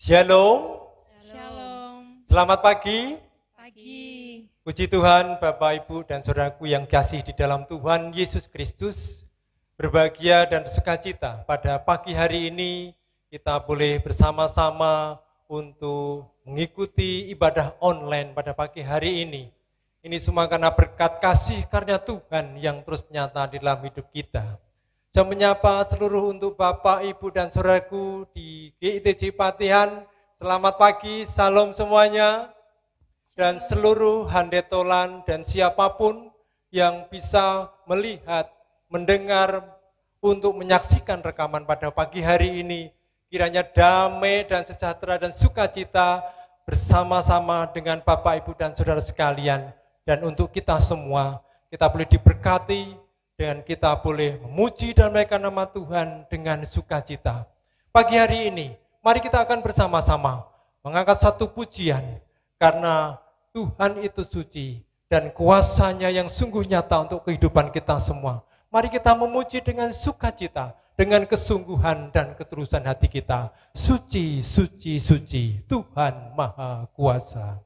Shalom. Shalom. Selamat pagi. Pagi. Puji Tuhan, Bapak, Ibu, dan saudaraku yang kasih di dalam Tuhan Yesus Kristus. Berbahagia dan sukacita pada pagi hari ini kita boleh bersama-sama untuk mengikuti ibadah online pada pagi hari ini. Ini semua karena berkat kasih karunia Tuhan yang terus nyata di dalam hidup kita. Saya menyapa seluruh untuk Bapak, Ibu, dan saudaraku di GITJ Patihan. Selamat pagi, salam semuanya. Dan seluruh handetolan dan siapapun yang bisa melihat, mendengar, untuk menyaksikan rekaman pada pagi hari ini. Kiranya damai dan sejahtera dan sukacita bersama-sama dengan Bapak, Ibu, dan saudara sekalian. Dan untuk kita semua, kita boleh diberkati, dan kita boleh memuji dan menaikkan nama Tuhan dengan sukacita. Pagi hari ini, mari kita akan bersama-sama mengangkat satu pujian, karena Tuhan itu suci dan kuasanya yang sungguh nyata untuk kehidupan kita semua. Mari kita memuji dengan sukacita, dengan kesungguhan dan ketulusan hati kita. Suci, suci, suci, Tuhan Maha Kuasa.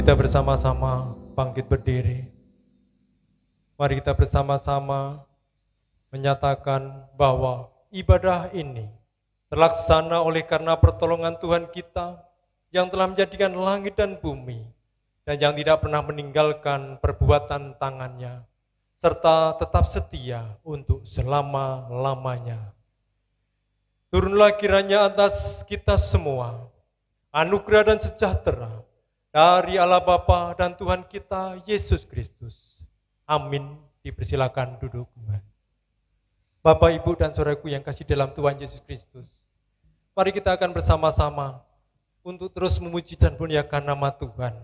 Kita bersama-sama bangkit berdiri. Mari kita bersama-sama menyatakan bahwa ibadah ini terlaksana oleh karena pertolongan Tuhan kita yang telah menjadikan langit dan bumi dan yang tidak pernah meninggalkan perbuatan tangannya serta tetap setia untuk selama-lamanya. Turunlah kiranya atas kita semua anugerah dan sejahtera dari Allah Bapa dan Tuhan kita Yesus Kristus. Amin. Dipersilakan duduk. Bapak, Ibu, dan saudaraku yang kasih dalam Tuhan Yesus Kristus, mari kita akan bersama-sama untuk terus memuji dan memuliakan nama Tuhan.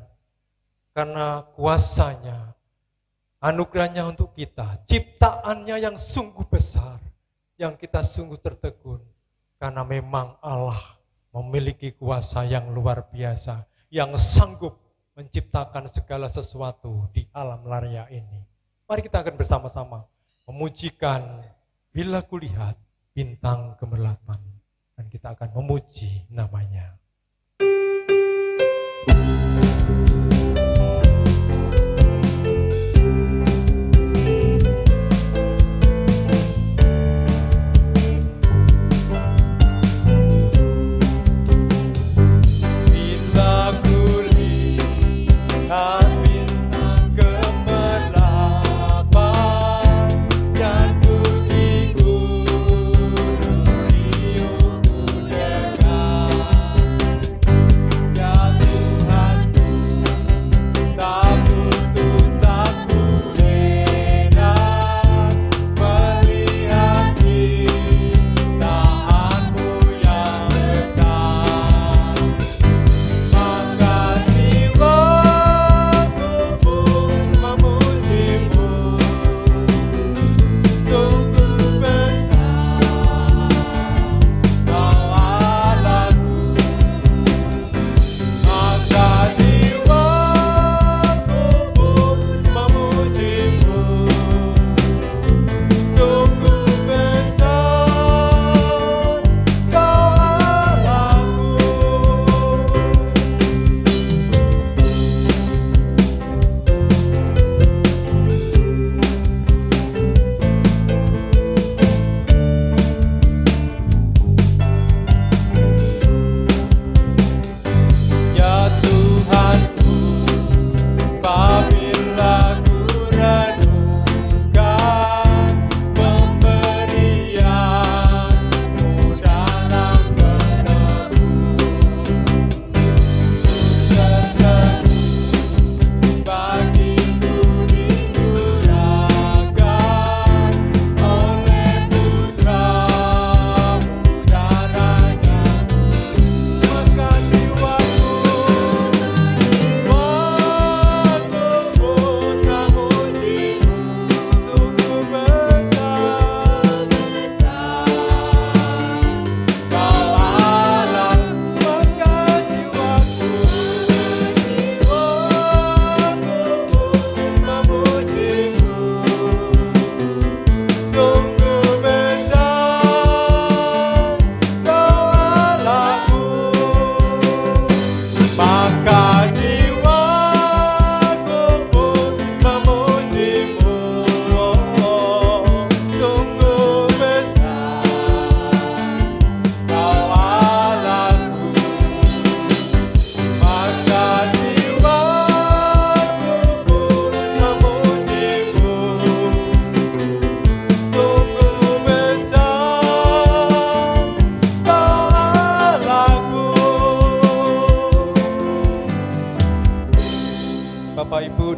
Karena kuasanya, anugerahnya untuk kita, ciptaannya yang sungguh besar, yang kita sungguh tertegun. Karena memang Allah memiliki kuasa yang luar biasa, yang sanggup menciptakan segala sesuatu di alam raya ini. Mari kita akan bersama-sama memujikan bila kulihat bintang gemerlapan, dan kita akan memuji namanya.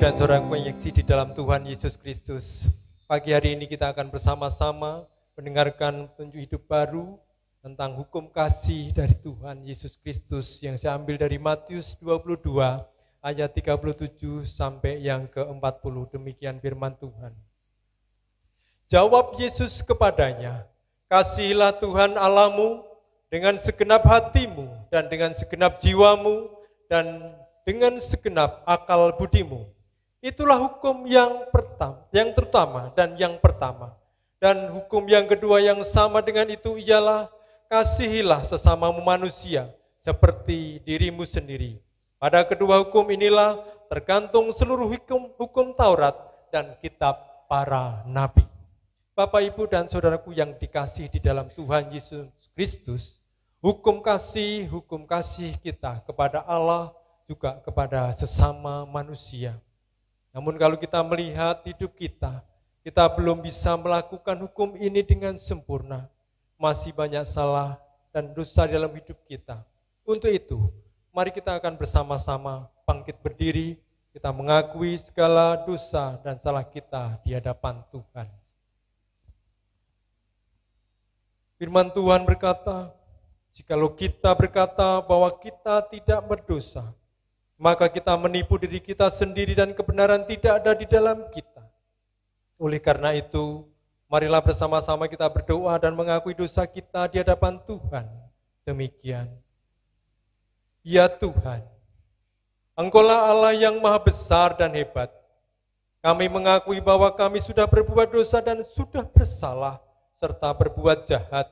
dan saudaraku yang di dalam Tuhan Yesus Kristus. Pagi hari ini kita akan bersama-sama mendengarkan petunjuk hidup baru tentang hukum kasih dari Tuhan Yesus Kristus yang saya ambil dari Matius 22 ayat 37 sampai yang ke-40. Demikian firman Tuhan. Jawab Yesus kepadanya, "Kasihilah Tuhan Allahmu dengan segenap hatimu dan dengan segenap jiwamu dan dengan segenap akal budimu." Itulah hukum yang terutama dan yang pertama. Dan hukum yang kedua yang sama dengan itu ialah kasihilah sesamamu manusia seperti dirimu sendiri. Pada kedua hukum inilah tergantung seluruh hukum Taurat dan kitab para nabi. Bapak, Ibu, dan saudaraku yang dikasih di dalam Tuhan Yesus Kristus, hukum kasih kita kepada Allah juga kepada sesama manusia. Namun kalau kita melihat hidup kita belum bisa melakukan hukum ini dengan sempurna. Masih banyak salah dan dosa dalam hidup kita. Untuk itu, mari kita akan bersama-sama bangkit berdiri, kita mengakui segala dosa dan salah kita di hadapan Tuhan. Firman Tuhan berkata, jikalau kita berkata bahwa kita tidak berdosa, maka kita menipu diri kita sendiri dan kebenaran tidak ada di dalam kita. Oleh karena itu, marilah bersama-sama kita berdoa dan mengakui dosa kita di hadapan Tuhan. Demikian. Ya Tuhan, Engkaulah Allah yang maha besar dan hebat. Kami mengakui bahwa kami sudah berbuat dosa dan sudah bersalah serta berbuat jahat.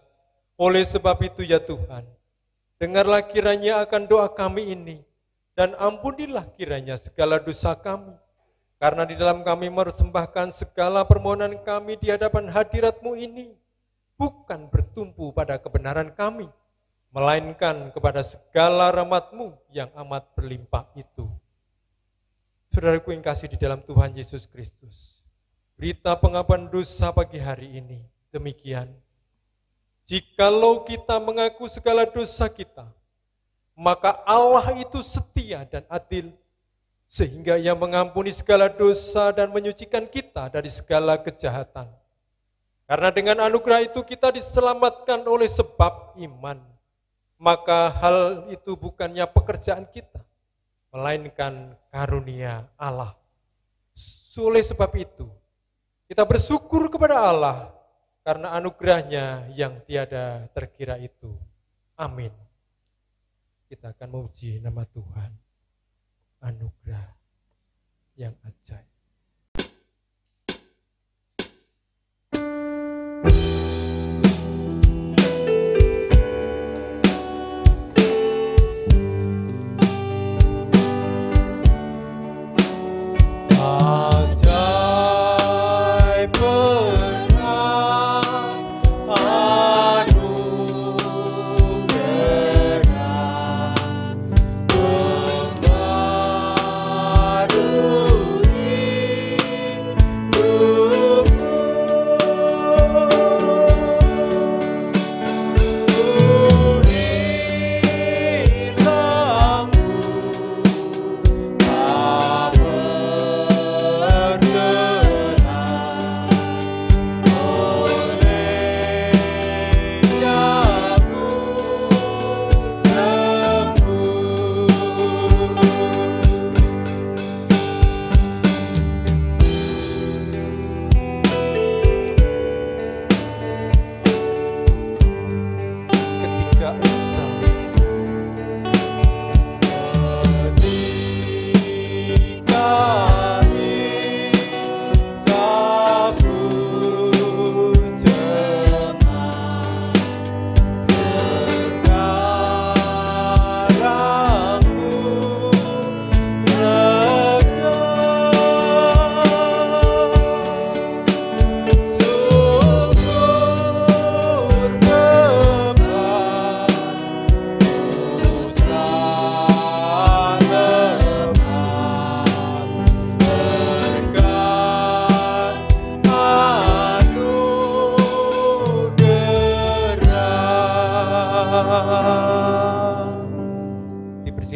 Oleh sebab itu ya Tuhan, dengarlah kiranya akan doa kami ini, dan ampunilah kiranya segala dosa kami. Karena di dalam kami mempersembahkan segala permohonan kami di hadapan hadirat-Mu ini, bukan bertumpu pada kebenaran kami, melainkan kepada segala rahmat-Mu yang amat berlimpah itu. Saudaraku yang kasih di dalam Tuhan Yesus Kristus, berita pengampunan dosa pagi hari ini demikian. Jikalau kita mengaku segala dosa kita, maka Allah itu setia dan adil, sehingga Ia mengampuni segala dosa dan menyucikan kita dari segala kejahatan. Karena dengan anugerah itu kita diselamatkan oleh sebab iman, maka hal itu bukannya pekerjaan kita, melainkan karunia Allah. Oleh sebab itu, kita bersyukur kepada Allah karena anugerahnya yang tiada terkira itu. Amin. Kita akan memuji nama Tuhan. Anugerah yang ajaib.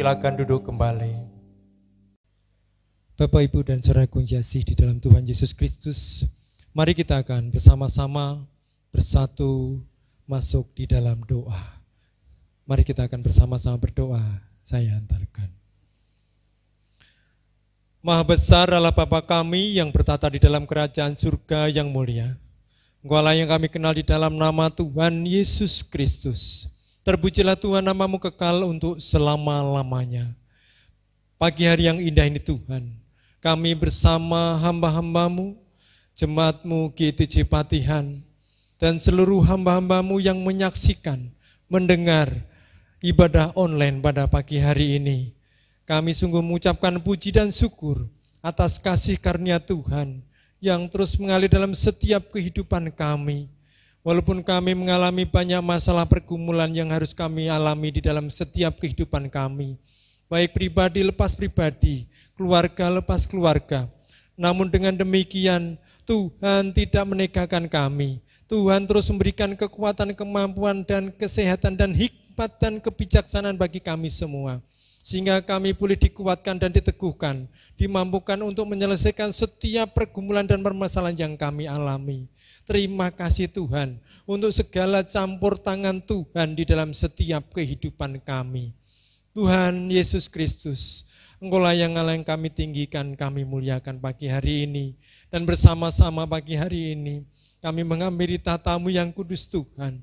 Silakan duduk kembali. Bapak, Ibu, dan saudaraku yang kasih di dalam Tuhan Yesus Kristus, mari kita akan bersama-sama bersatu masuk di dalam doa. Mari kita akan bersama-sama berdoa. Saya antarkan. Maha besar Allah Bapa kami yang bertata di dalam kerajaan surga yang mulia. Engkau yang kami kenal di dalam nama Tuhan Yesus Kristus. Terpujilah Tuhan, namamu kekal untuk selama-lamanya. Pagi hari yang indah ini Tuhan, kami bersama hamba-hambamu, jemaatmu GTJ Patihan, dan seluruh hamba-hambamu yang menyaksikan, mendengar ibadah online pada pagi hari ini. Kami sungguh mengucapkan puji dan syukur atas kasih karunia Tuhan yang terus mengalir dalam setiap kehidupan kami. Walaupun kami mengalami banyak masalah pergumulan yang harus kami alami di dalam setiap kehidupan kami, baik pribadi lepas pribadi, keluarga lepas keluarga. Namun dengan demikian, Tuhan tidak meninggalkan kami. Tuhan terus memberikan kekuatan, kemampuan, dan kesehatan, dan hikmat, dan kebijaksanaan bagi kami semua. Sehingga kami boleh dikuatkan dan diteguhkan, dimampukan untuk menyelesaikan setiap pergumulan dan permasalahan yang kami alami. Terima kasih Tuhan untuk segala campur tangan Tuhan di dalam setiap kehidupan kami. Tuhan Yesus Kristus, Engkaulah yang kami tinggikan, kami muliakan pagi hari ini. Dan bersama-sama pagi hari ini, kami mengambil tatamu yang kudus Tuhan.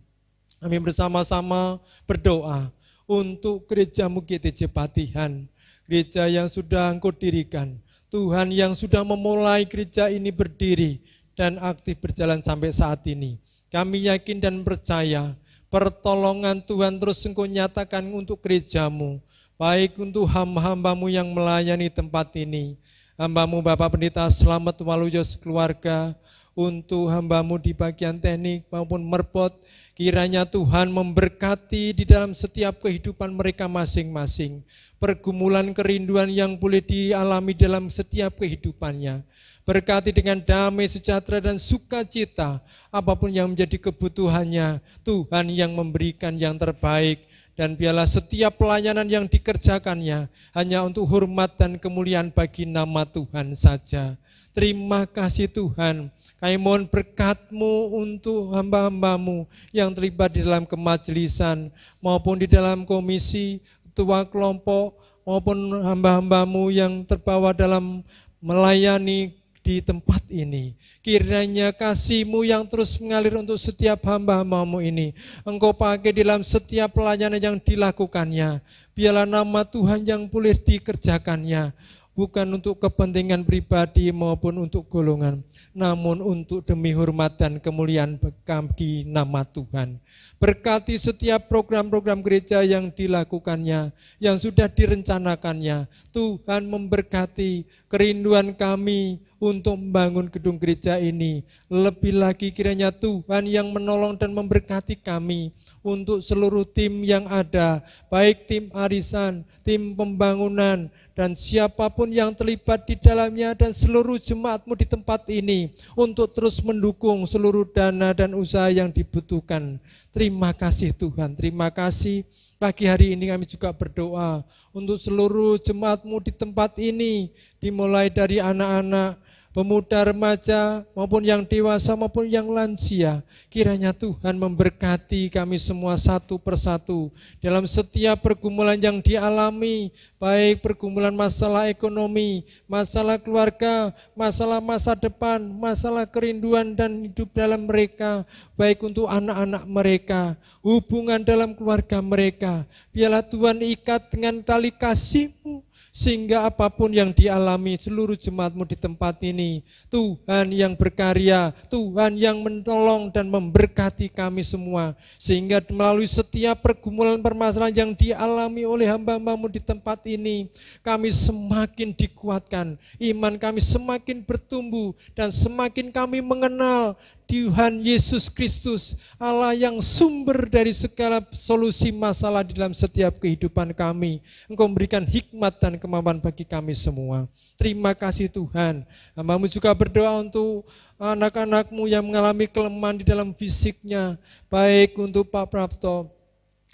Kami bersama-sama berdoa untuk gerejamu GTJ Patihan, gereja yang sudah Engkau dirikan. Tuhan yang sudah memulai gereja ini berdiri dan aktif berjalan sampai saat ini. Kami yakin dan percaya pertolongan Tuhan terus Engkau nyatakan untuk gerejamu, baik untuk hamba-hambamu yang melayani tempat ini. Hambamu Bapak Pendeta Selamat Waluyo sekeluarga, untuk hambamu di bagian teknik maupun merpot, kiranya Tuhan memberkati di dalam setiap kehidupan mereka masing-masing. Pergumulan kerinduan yang boleh dialami dalam setiap kehidupannya. Berkati dengan damai, sejahtera, dan sukacita. Apapun yang menjadi kebutuhannya, Tuhan yang memberikan yang terbaik. Dan biarlah setiap pelayanan yang dikerjakannya hanya untuk hormat dan kemuliaan bagi nama Tuhan saja. Terima kasih Tuhan. Kami mohon berkat-Mu untuk hamba-hamba-Mu yang terlibat di dalam kemajelisan maupun di dalam komisi, ketua kelompok maupun hamba-hamba-Mu yang terbawa dalam melayani di tempat ini. Kiranya kasih-Mu yang terus mengalir untuk setiap hamba-hamba-Mu ini Engkau pakai dalam setiap pelayanan yang dilakukannya. Biarlah nama Tuhan yang boleh dikerjakannya, bukan untuk kepentingan pribadi maupun untuk golongan, namun untuk demi hormat dan kemuliaan bagi nama Tuhan. Berkati setiap program-program gereja yang dilakukannya, yang sudah direncanakannya. Tuhan memberkati kerinduan kami untuk membangun gedung gereja ini. Lebih lagi kiranya Tuhan yang menolong dan memberkati kami untuk seluruh tim yang ada, baik tim arisan, tim pembangunan, dan siapapun yang terlibat di dalamnya, dan seluruh jemaat-Mu di tempat ini untuk terus mendukung seluruh dana dan usaha yang dibutuhkan. Terima kasih Tuhan, terima kasih. Pagi hari ini kami juga berdoa untuk seluruh jemaat-Mu di tempat ini, dimulai dari anak-anak, pemuda, remaja, maupun yang dewasa, maupun yang lansia. Kiranya Tuhan memberkati kami semua satu persatu dalam setiap pergumulan yang dialami, baik pergumulan masalah ekonomi, masalah keluarga, masalah masa depan, masalah kerinduan dan hidup dalam mereka, baik untuk anak-anak mereka, hubungan dalam keluarga mereka. Biarlah Tuhan ikat dengan tali kasih-Mu, sehingga apapun yang dialami seluruh jemaat-Mu di tempat ini, Tuhan yang berkarya, Tuhan yang menolong dan memberkati kami semua, sehingga melalui setiap pergumulan permasalahan yang dialami oleh hamba-hamba-Mu di tempat ini, kami semakin dikuatkan, iman kami semakin bertumbuh, dan semakin kami mengenal Tuhan Yesus Kristus, Allah yang sumber dari segala solusi masalah di dalam setiap kehidupan kami. Engkau memberikan hikmat dan kemampuan bagi kami semua. Terima kasih Tuhan. Hamba-Mu juga berdoa untuk anak-anak-Mu yang mengalami kelemahan di dalam fisiknya, baik untuk Pak Prapto,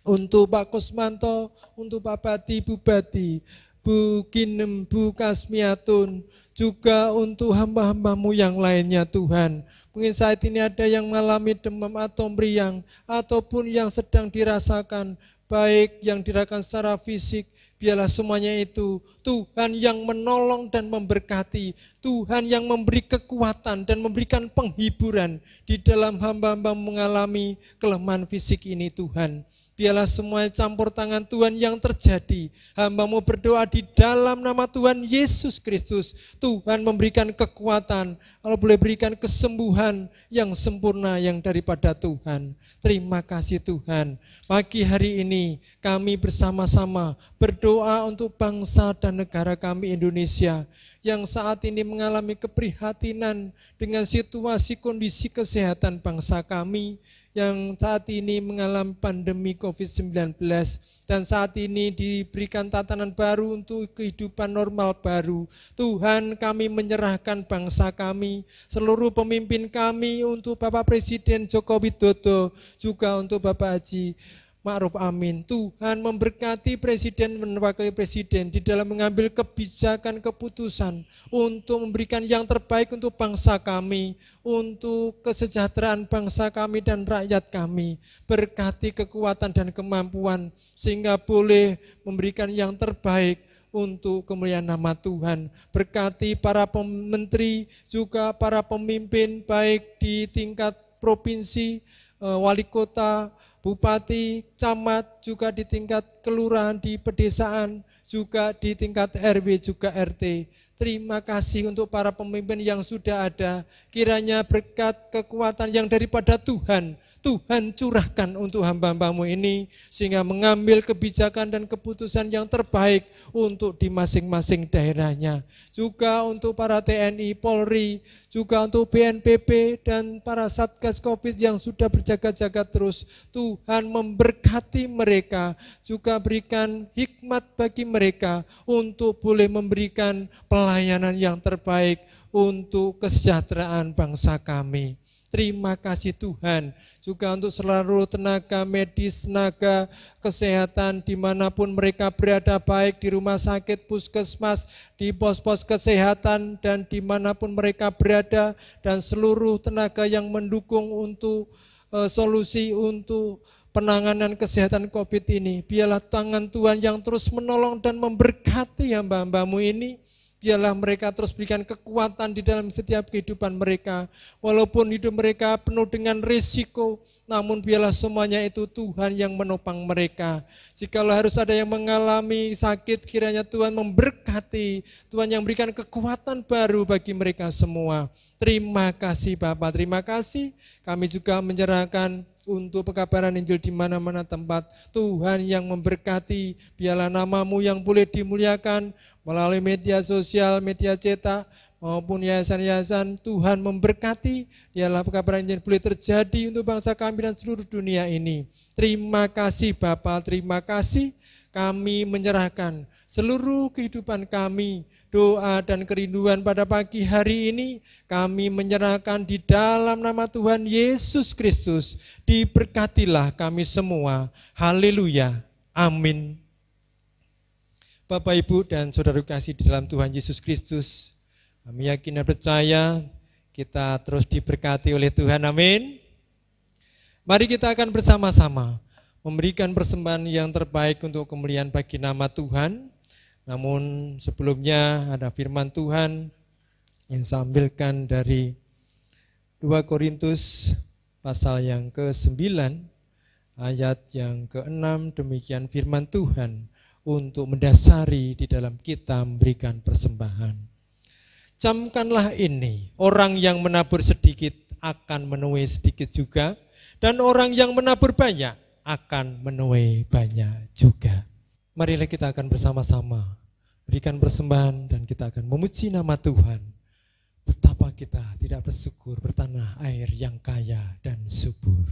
untuk Pak Kusmanto, untuk Pak Bati, Bu Bati, Bu Kinem, Bu Kasmiatun, juga untuk hamba-hamba-Mu yang lainnya Tuhan. Mungkin saat ini ada yang mengalami demam atau meriang, ataupun yang sedang dirasakan, baik yang dirasakan secara fisik. Biarlah semuanya itu Tuhan yang menolong dan memberkati, Tuhan yang memberi kekuatan dan memberikan penghiburan di dalam hamba-hamba mengalami kelemahan fisik ini Tuhan. Biarlah semua campur tangan Tuhan yang terjadi. Hamba-Mu berdoa di dalam nama Tuhan Yesus Kristus. Tuhan memberikan kekuatan, kalau boleh berikan kesembuhan yang sempurna yang daripada Tuhan. Terima kasih Tuhan. Pagi hari ini kami bersama-sama berdoa untuk bangsa dan negara kami Indonesia, yang saat ini mengalami keprihatinan dengan situasi kondisi kesehatan bangsa kami, yang saat ini mengalami pandemi COVID-19, dan saat ini diberikan tatanan baru untuk kehidupan normal baru. Tuhan, kami menyerahkan bangsa kami, seluruh pemimpin kami, untuk Bapak Presiden Joko Widodo, juga untuk Bapak Haji Ma'ruf Amin. Tuhan memberkati Presiden dan Wakil Presiden di dalam mengambil kebijakan keputusan untuk memberikan yang terbaik untuk bangsa kami, untuk kesejahteraan bangsa kami dan rakyat kami. Berkati kekuatan dan kemampuan sehingga boleh memberikan yang terbaik untuk kemuliaan nama Tuhan. Berkati para menteri, juga para pemimpin baik di tingkat provinsi, wali kota, bupati, camat, juga di tingkat kelurahan, di pedesaan, juga di tingkat RW, juga RT. Terima kasih untuk para pemimpin yang sudah ada. Kiranya berkat kekuatan yang daripada Tuhan, Tuhan curahkan untuk hamba-hambamu ini, sehingga mengambil kebijakan dan keputusan yang terbaik untuk di masing-masing daerahnya. Juga untuk para TNI, Polri, juga untuk BNPB dan para Satgas Covid yang sudah berjaga-jaga terus. Tuhan memberkati mereka, juga berikan hikmat bagi mereka untuk boleh memberikan pelayanan yang terbaik untuk kesejahteraan bangsa kami. Terima kasih Tuhan, juga untuk seluruh tenaga medis, tenaga kesehatan dimanapun mereka berada, baik di rumah sakit, puskesmas, di pos-pos kesehatan, dan dimanapun mereka berada, dan seluruh tenaga yang mendukung untuk solusi untuk penanganan kesehatan COVID ini. Biarlah tangan Tuhan yang terus menolong dan memberkati hamba-hambamu ini. Biarlah mereka terus berikan kekuatan di dalam setiap kehidupan mereka. Walaupun hidup mereka penuh dengan risiko, namun biarlah semuanya itu Tuhan yang menopang mereka. Jikalau harus ada yang mengalami sakit, kiranya Tuhan memberkati, Tuhan yang berikan kekuatan baru bagi mereka semua. Terima kasih Bapak, terima kasih. Kami juga menyerahkan untuk pekabaran Injil di mana-mana tempat. Tuhan yang memberkati, biarlah nama-Mu yang boleh dimuliakan melalui media sosial, media cetak, maupun yayasan-yayasan. Tuhan memberkati, biarlah pekabaran Injil boleh terjadi untuk bangsa kami dan seluruh dunia ini. Terima kasih Bapa, terima kasih. Kami menyerahkan seluruh kehidupan kami, doa dan kerinduan pada pagi hari ini, kami menyerahkan di dalam nama Tuhan Yesus Kristus. Diberkatilah kami semua. Haleluya. Amin. Bapak, Ibu, dan saudara kasih di dalam Tuhan Yesus Kristus, kami yakin dan percaya kita terus diberkati oleh Tuhan. Amin. Mari kita akan bersama-sama memberikan persembahan yang terbaik untuk kemuliaan bagi nama Tuhan. Namun sebelumnya ada firman Tuhan yang saya ambilkan dari 2 Korintus pasal yang ke-9 ayat yang ke-6. Demikian firman Tuhan untuk mendasari di dalam kita memberikan persembahan. Camkanlah ini, orang yang menabur sedikit akan menuai sedikit juga, dan orang yang menabur banyak akan menuai banyak juga. Marilah kita akan bersama-sama berikan persembahan dan kita akan memuji nama Tuhan. Betapa kita tidak bersyukur bertanah air yang kaya dan subur.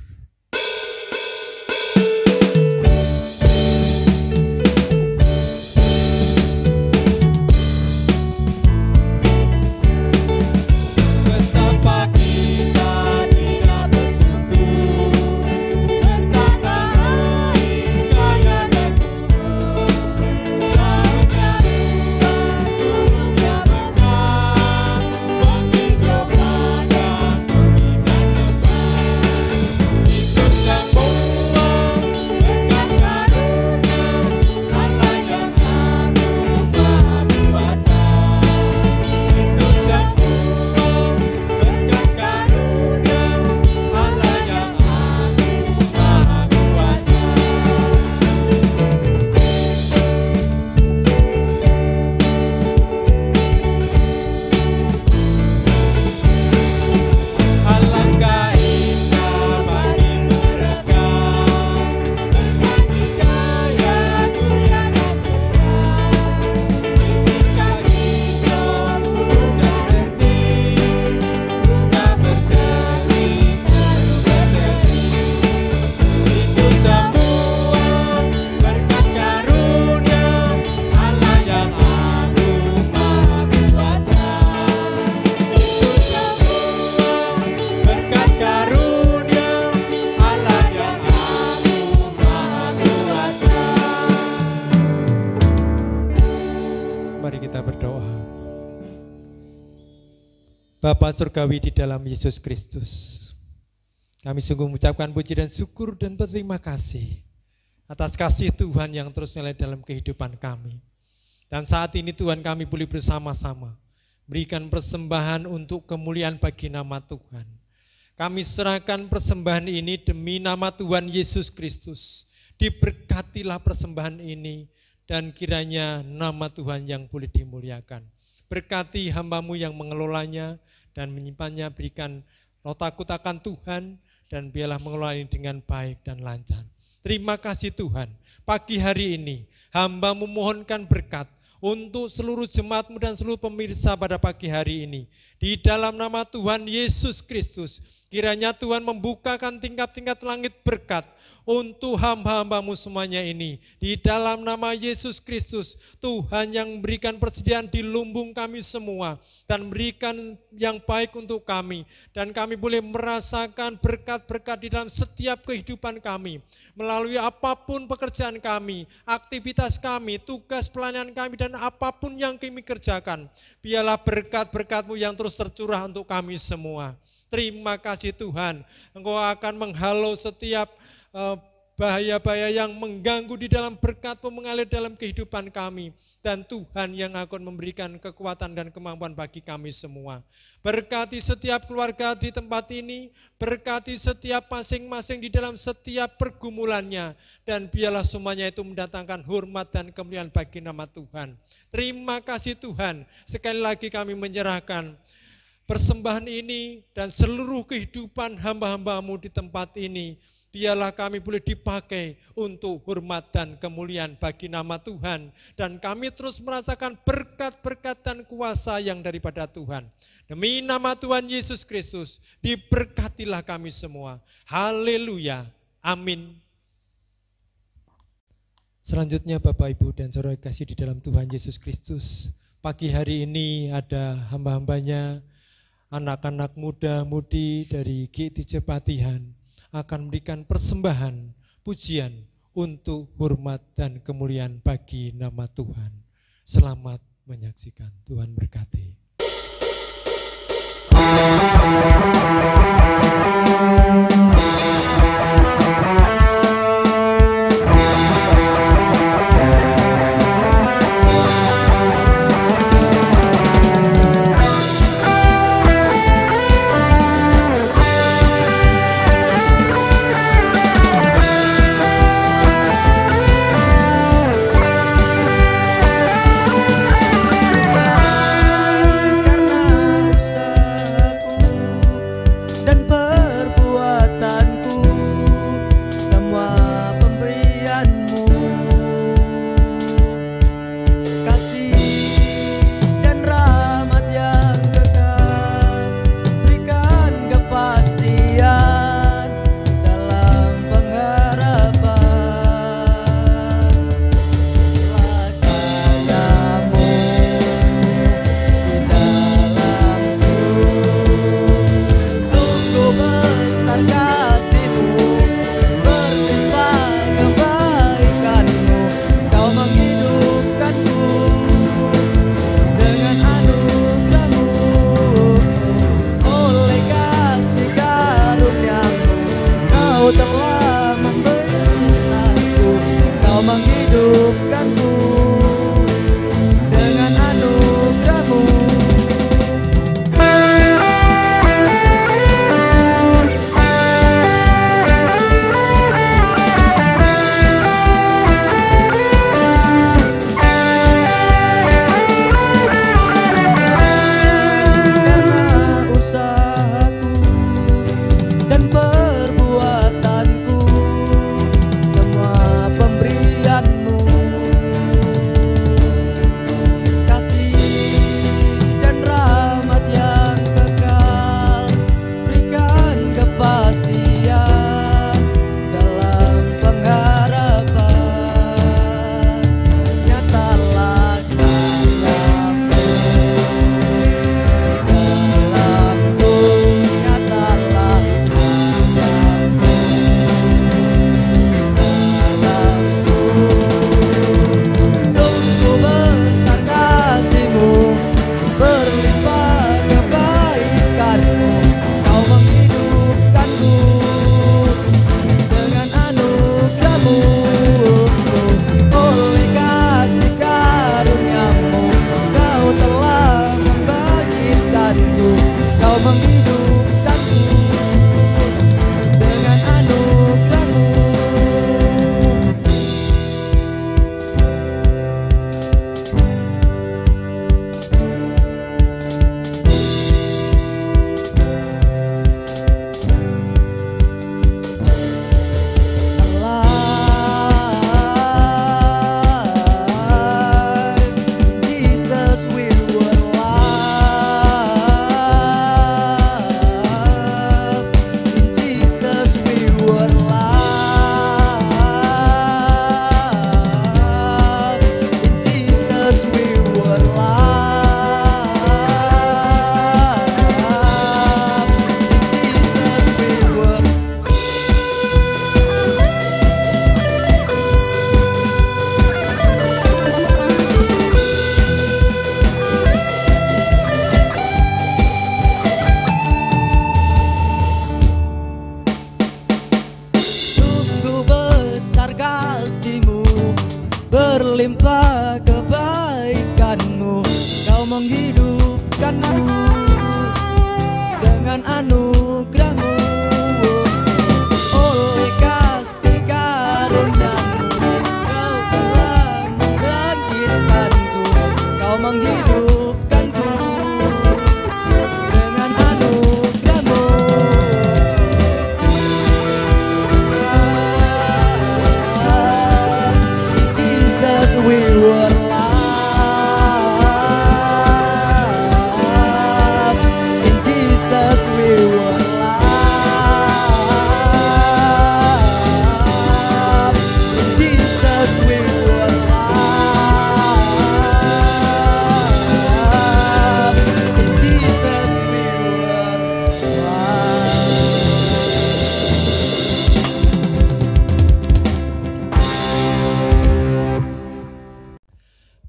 Bapa surgawi di dalam Yesus Kristus, kami sungguh mengucapkan puji dan syukur dan berterima kasih atas kasih Tuhan yang terus nyala dalam kehidupan kami. Dan saat ini Tuhan, kami boleh bersama-sama berikan persembahan untuk kemuliaan bagi nama Tuhan. Kami serahkan persembahan ini demi nama Tuhan Yesus Kristus. Diberkatilah persembahan ini dan kiranya nama Tuhan yang boleh dimuliakan. Berkati hamba-Mu yang mengelolanya dan menyimpannya, berikan roh takut akan Tuhan dan biarlah mengelola ini dengan baik dan lancar. Terima kasih Tuhan, pagi hari ini hamba memohonkan berkat untuk seluruh jemaat-Mu dan seluruh pemirsa pada pagi hari ini. Di dalam nama Tuhan Yesus Kristus, kiranya Tuhan membukakan tingkap-tingkap langit berkat untuk hamba-hamba-Mu semuanya ini. Di dalam nama Yesus Kristus, Tuhan yang memberikan persediaan di lumbung kami semua dan memberikan yang baik untuk kami. Dan kami boleh merasakan berkat-berkat di dalam setiap kehidupan kami. Melalui apapun pekerjaan kami, aktivitas kami, tugas pelayanan kami, dan apapun yang kami kerjakan. Biarlah berkat-berkat-Mu yang terus tercurah untuk kami semua. Terima kasih Tuhan, Engkau akan menghalau setiap bahaya-bahaya yang mengganggu di dalam berkat-Mu mengalir dalam kehidupan kami. Dan Tuhan yang akan memberikan kekuatan dan kemampuan bagi kami semua. Berkati setiap keluarga di tempat ini, berkati setiap masing-masing di dalam setiap pergumulannya. Dan biarlah semuanya itu mendatangkan hormat dan kemuliaan bagi nama Tuhan. Terima kasih Tuhan, sekali lagi kami menyerahkan persembahan ini dan seluruh kehidupan hamba-hamba-Mu di tempat ini. Biarlah kami boleh dipakai untuk hormat dan kemuliaan bagi nama Tuhan. Dan kami terus merasakan berkat-berkat dan kuasa yang daripada Tuhan. Demi nama Tuhan Yesus Kristus, diberkatilah kami semua. Haleluya. Amin. Selanjutnya Bapak, Ibu, dan saudara kasih di dalam Tuhan Yesus Kristus. Pagi hari ini ada hamba-hambanya, anak-anak muda-mudi dari GTJ Patihan akan memberikan persembahan pujian untuk hormat dan kemuliaan bagi nama Tuhan. Selamat menyaksikan. Tuhan berkati.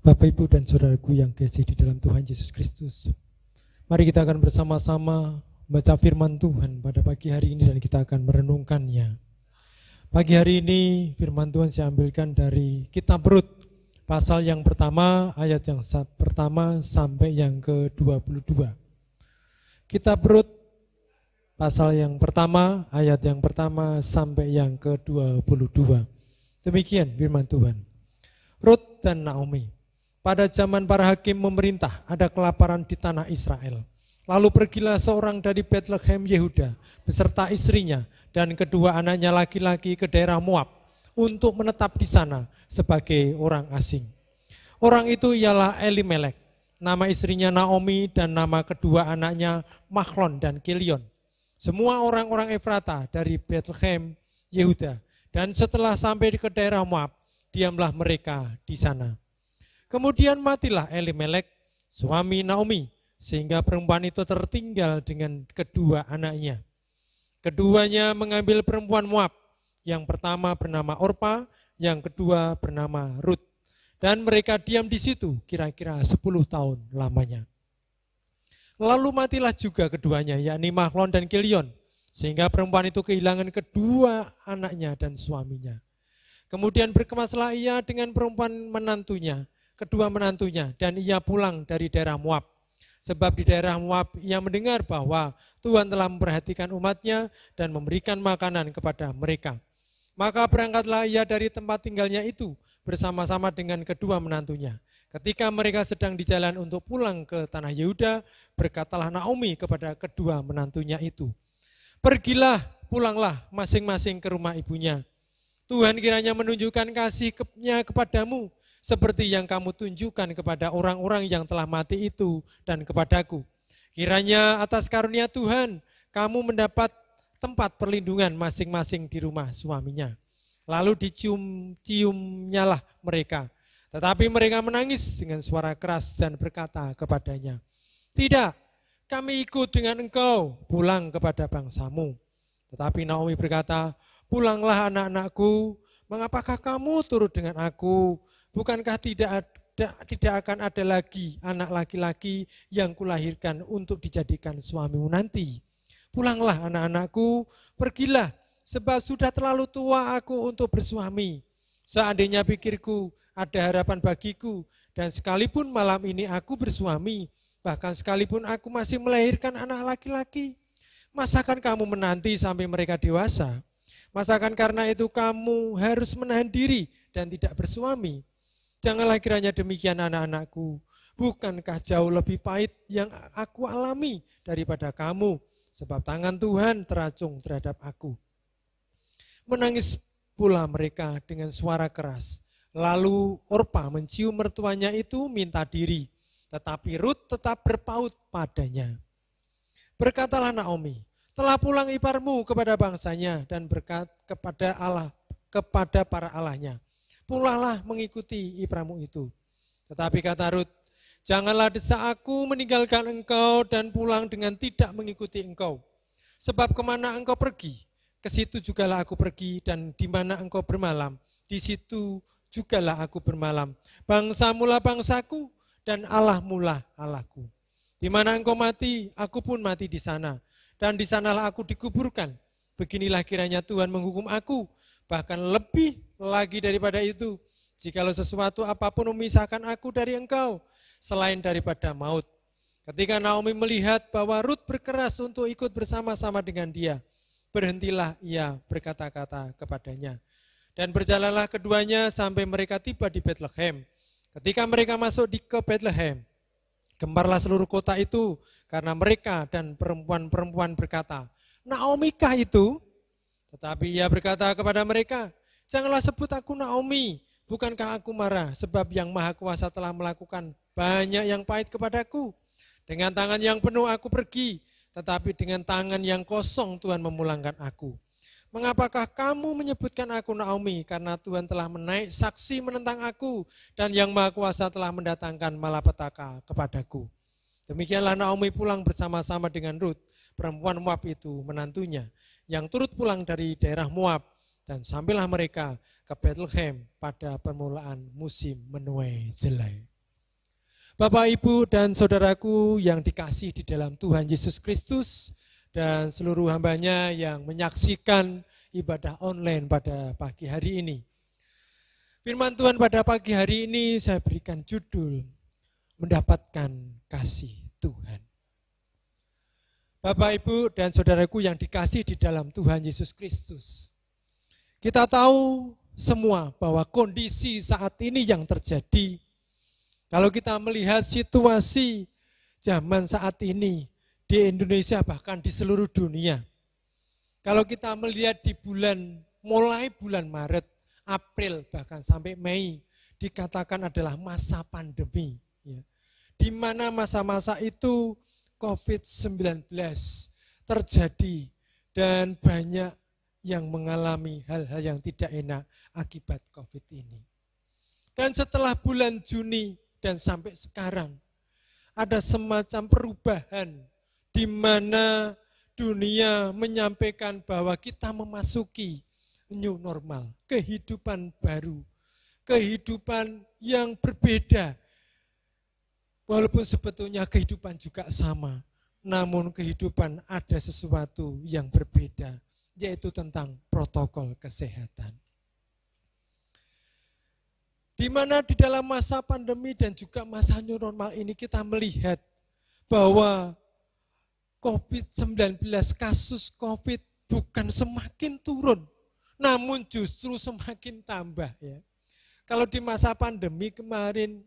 Bapak, Ibu, dan saudaraku yang kasih di dalam Tuhan Yesus Kristus, mari kita akan bersama-sama baca firman Tuhan pada pagi hari ini dan kita akan merenungkannya. Pagi hari ini firman Tuhan saya ambilkan dari kitab Rut, pasal yang pertama, ayat yang pertama sampai yang ke-22. Kitab Rut, pasal yang pertama, ayat yang pertama sampai yang ke-22. Demikian firman Tuhan. Rut dan Naomi. Pada zaman para hakim memerintah, ada kelaparan di tanah Israel. Lalu pergilah seorang dari Bethlehem Yehuda beserta istrinya dan kedua anaknya laki-laki ke daerah Moab untuk menetap di sana sebagai orang asing. Orang itu ialah Elimelek, nama istrinya Naomi dan nama kedua anaknya Mahlon dan Kilion. Semua orang-orang Efrata dari Bethlehem Yehuda, dan setelah sampai ke daerah Moab, diamlah mereka di sana. Kemudian matilah Elimelek, suami Naomi, sehingga perempuan itu tertinggal dengan kedua anaknya. Keduanya mengambil perempuan Moab, yang pertama bernama Orpa, yang kedua bernama Rut. Dan mereka diam di situ kira-kira 10 tahun lamanya. Lalu matilah juga keduanya, yakni Mahlon dan Kilion, sehingga perempuan itu kehilangan kedua anaknya dan suaminya. Kemudian berkemaslah ia dengan perempuan menantunya, kedua menantunya, dan ia pulang dari daerah Moab. Sebab di daerah Moab ia mendengar bahwa Tuhan telah memperhatikan umatnya dan memberikan makanan kepada mereka. Maka berangkatlah ia dari tempat tinggalnya itu bersama-sama dengan kedua menantunya. Ketika mereka sedang di jalan untuk pulang ke tanah Yehuda, berkatalah Naomi kepada kedua menantunya itu, "Pergilah, pulanglah masing-masing ke rumah ibunya. Tuhan kiranya menunjukkan kasih-Nya kepadamu, seperti yang kamu tunjukkan kepada orang-orang yang telah mati itu dan kepadaku. Kiranya atas karunia Tuhan, kamu mendapat tempat perlindungan masing-masing di rumah suaminya." Lalu dicium-ciumnyalah mereka. Tetapi mereka menangis dengan suara keras dan berkata kepadanya, "Tidak, kami ikut dengan engkau pulang kepada bangsamu." Tetapi Naomi berkata, "Pulanglah anak-anakku, mengapakah kamu turut dengan aku? Bukankah tidak akan ada lagi anak laki-laki yang kulahirkan untuk dijadikan suamimu nanti? Pulanglah anak-anakku, pergilah, sebab sudah terlalu tua aku untuk bersuami. Seandainya pikirku ada harapan bagiku, dan sekalipun malam ini aku bersuami, bahkan sekalipun aku masih melahirkan anak laki-laki, masakan kamu menanti sampai mereka dewasa? Masakan karena itu kamu harus menahan diri dan tidak bersuami? Janganlah kiranya demikian anak-anakku. Bukankah jauh lebih pahit yang aku alami daripada kamu, sebab tangan Tuhan teracung terhadap aku." Menangis pula mereka dengan suara keras. Lalu Orpa mencium mertuanya itu minta diri, tetapi Rut tetap berpaut padanya. Berkatalah Naomi, "Telah pulang iparmu kepada bangsanya dan berkat kepada para allahnya. Pulanglah mengikuti iparmu itu." Tetapi kata Rut, "Janganlah desak aku meninggalkan engkau dan pulang dengan tidak mengikuti engkau. Sebab kemana engkau pergi, ke situ jugalah aku pergi, dan di mana engkau bermalam, di situ jugalah aku bermalam. Bangsamulah bangsaku, dan Allahmulah Allahku. Di mana engkau mati, aku pun mati di sana, dan di sanalah aku dikuburkan. Beginilah kiranya Tuhan menghukum aku, bahkan lebih lagi daripada itu, jikalau sesuatu apapun memisahkan aku dari engkau, selain daripada maut." Ketika Naomi melihat bahwa Rut berkeras untuk ikut bersama-sama dengan dia, berhentilah ia berkata-kata kepadanya. Dan berjalanlah keduanya sampai mereka tiba di Bethlehem. Ketika mereka masuk ke Bethlehem, gemparlah seluruh kota itu, karena mereka dan perempuan-perempuan berkata, "Naomi kah itu?" Tetapi ia berkata kepada mereka, "Janganlah sebut aku Naomi, bukankah aku marah, sebab yang Maha Kuasa telah melakukan banyak yang pahit kepadaku. Dengan tangan yang penuh aku pergi, tetapi dengan tangan yang kosong Tuhan memulangkan aku. Mengapakah kamu menyebutkan aku Naomi, karena Tuhan telah menaik saksi menentang aku, dan yang Maha Kuasa telah mendatangkan malapetaka kepadaku." Demikianlah Naomi pulang bersama-sama dengan Rut, perempuan Moab itu, menantunya, yang turut pulang dari daerah Moab, dan sampailah mereka ke Bethlehem pada permulaan musim menuai jelai. Bapak, Ibu, dan saudaraku yang dikasih di dalam Tuhan Yesus Kristus dan seluruh hambanya yang menyaksikan ibadah online pada pagi hari ini. Firman Tuhan pada pagi hari ini saya berikan judul, mendapatkan kasih Tuhan. Bapak, Ibu, dan saudaraku yang dikasih di dalam Tuhan Yesus Kristus. Kita tahu semua bahwa kondisi saat ini yang terjadi, kalau kita melihat situasi zaman saat ini di Indonesia bahkan di seluruh dunia. Kalau kita melihat di mulai bulan Maret, April bahkan sampai Mei dikatakan adalah masa pandemi. Ya. Di mana masa-masa itu COVID-19 terjadi dan banyak yang mengalami hal-hal yang tidak enak akibat COVID ini. Dan setelah bulan Juni dan sampai sekarang ada semacam perubahan di mana dunia menyampaikan bahwa kita memasuki new normal, kehidupan baru, kehidupan yang berbeda. Walaupun sebetulnya kehidupan juga sama, namun kehidupan ada sesuatu yang berbeda, yaitu tentang protokol kesehatan. Di mana di dalam masa pandemi dan juga masa new normal ini kita melihat bahwa COVID-19, kasus COVID bukan semakin turun, namun justru semakin tambah. Ya. Kalau di masa pandemi kemarin,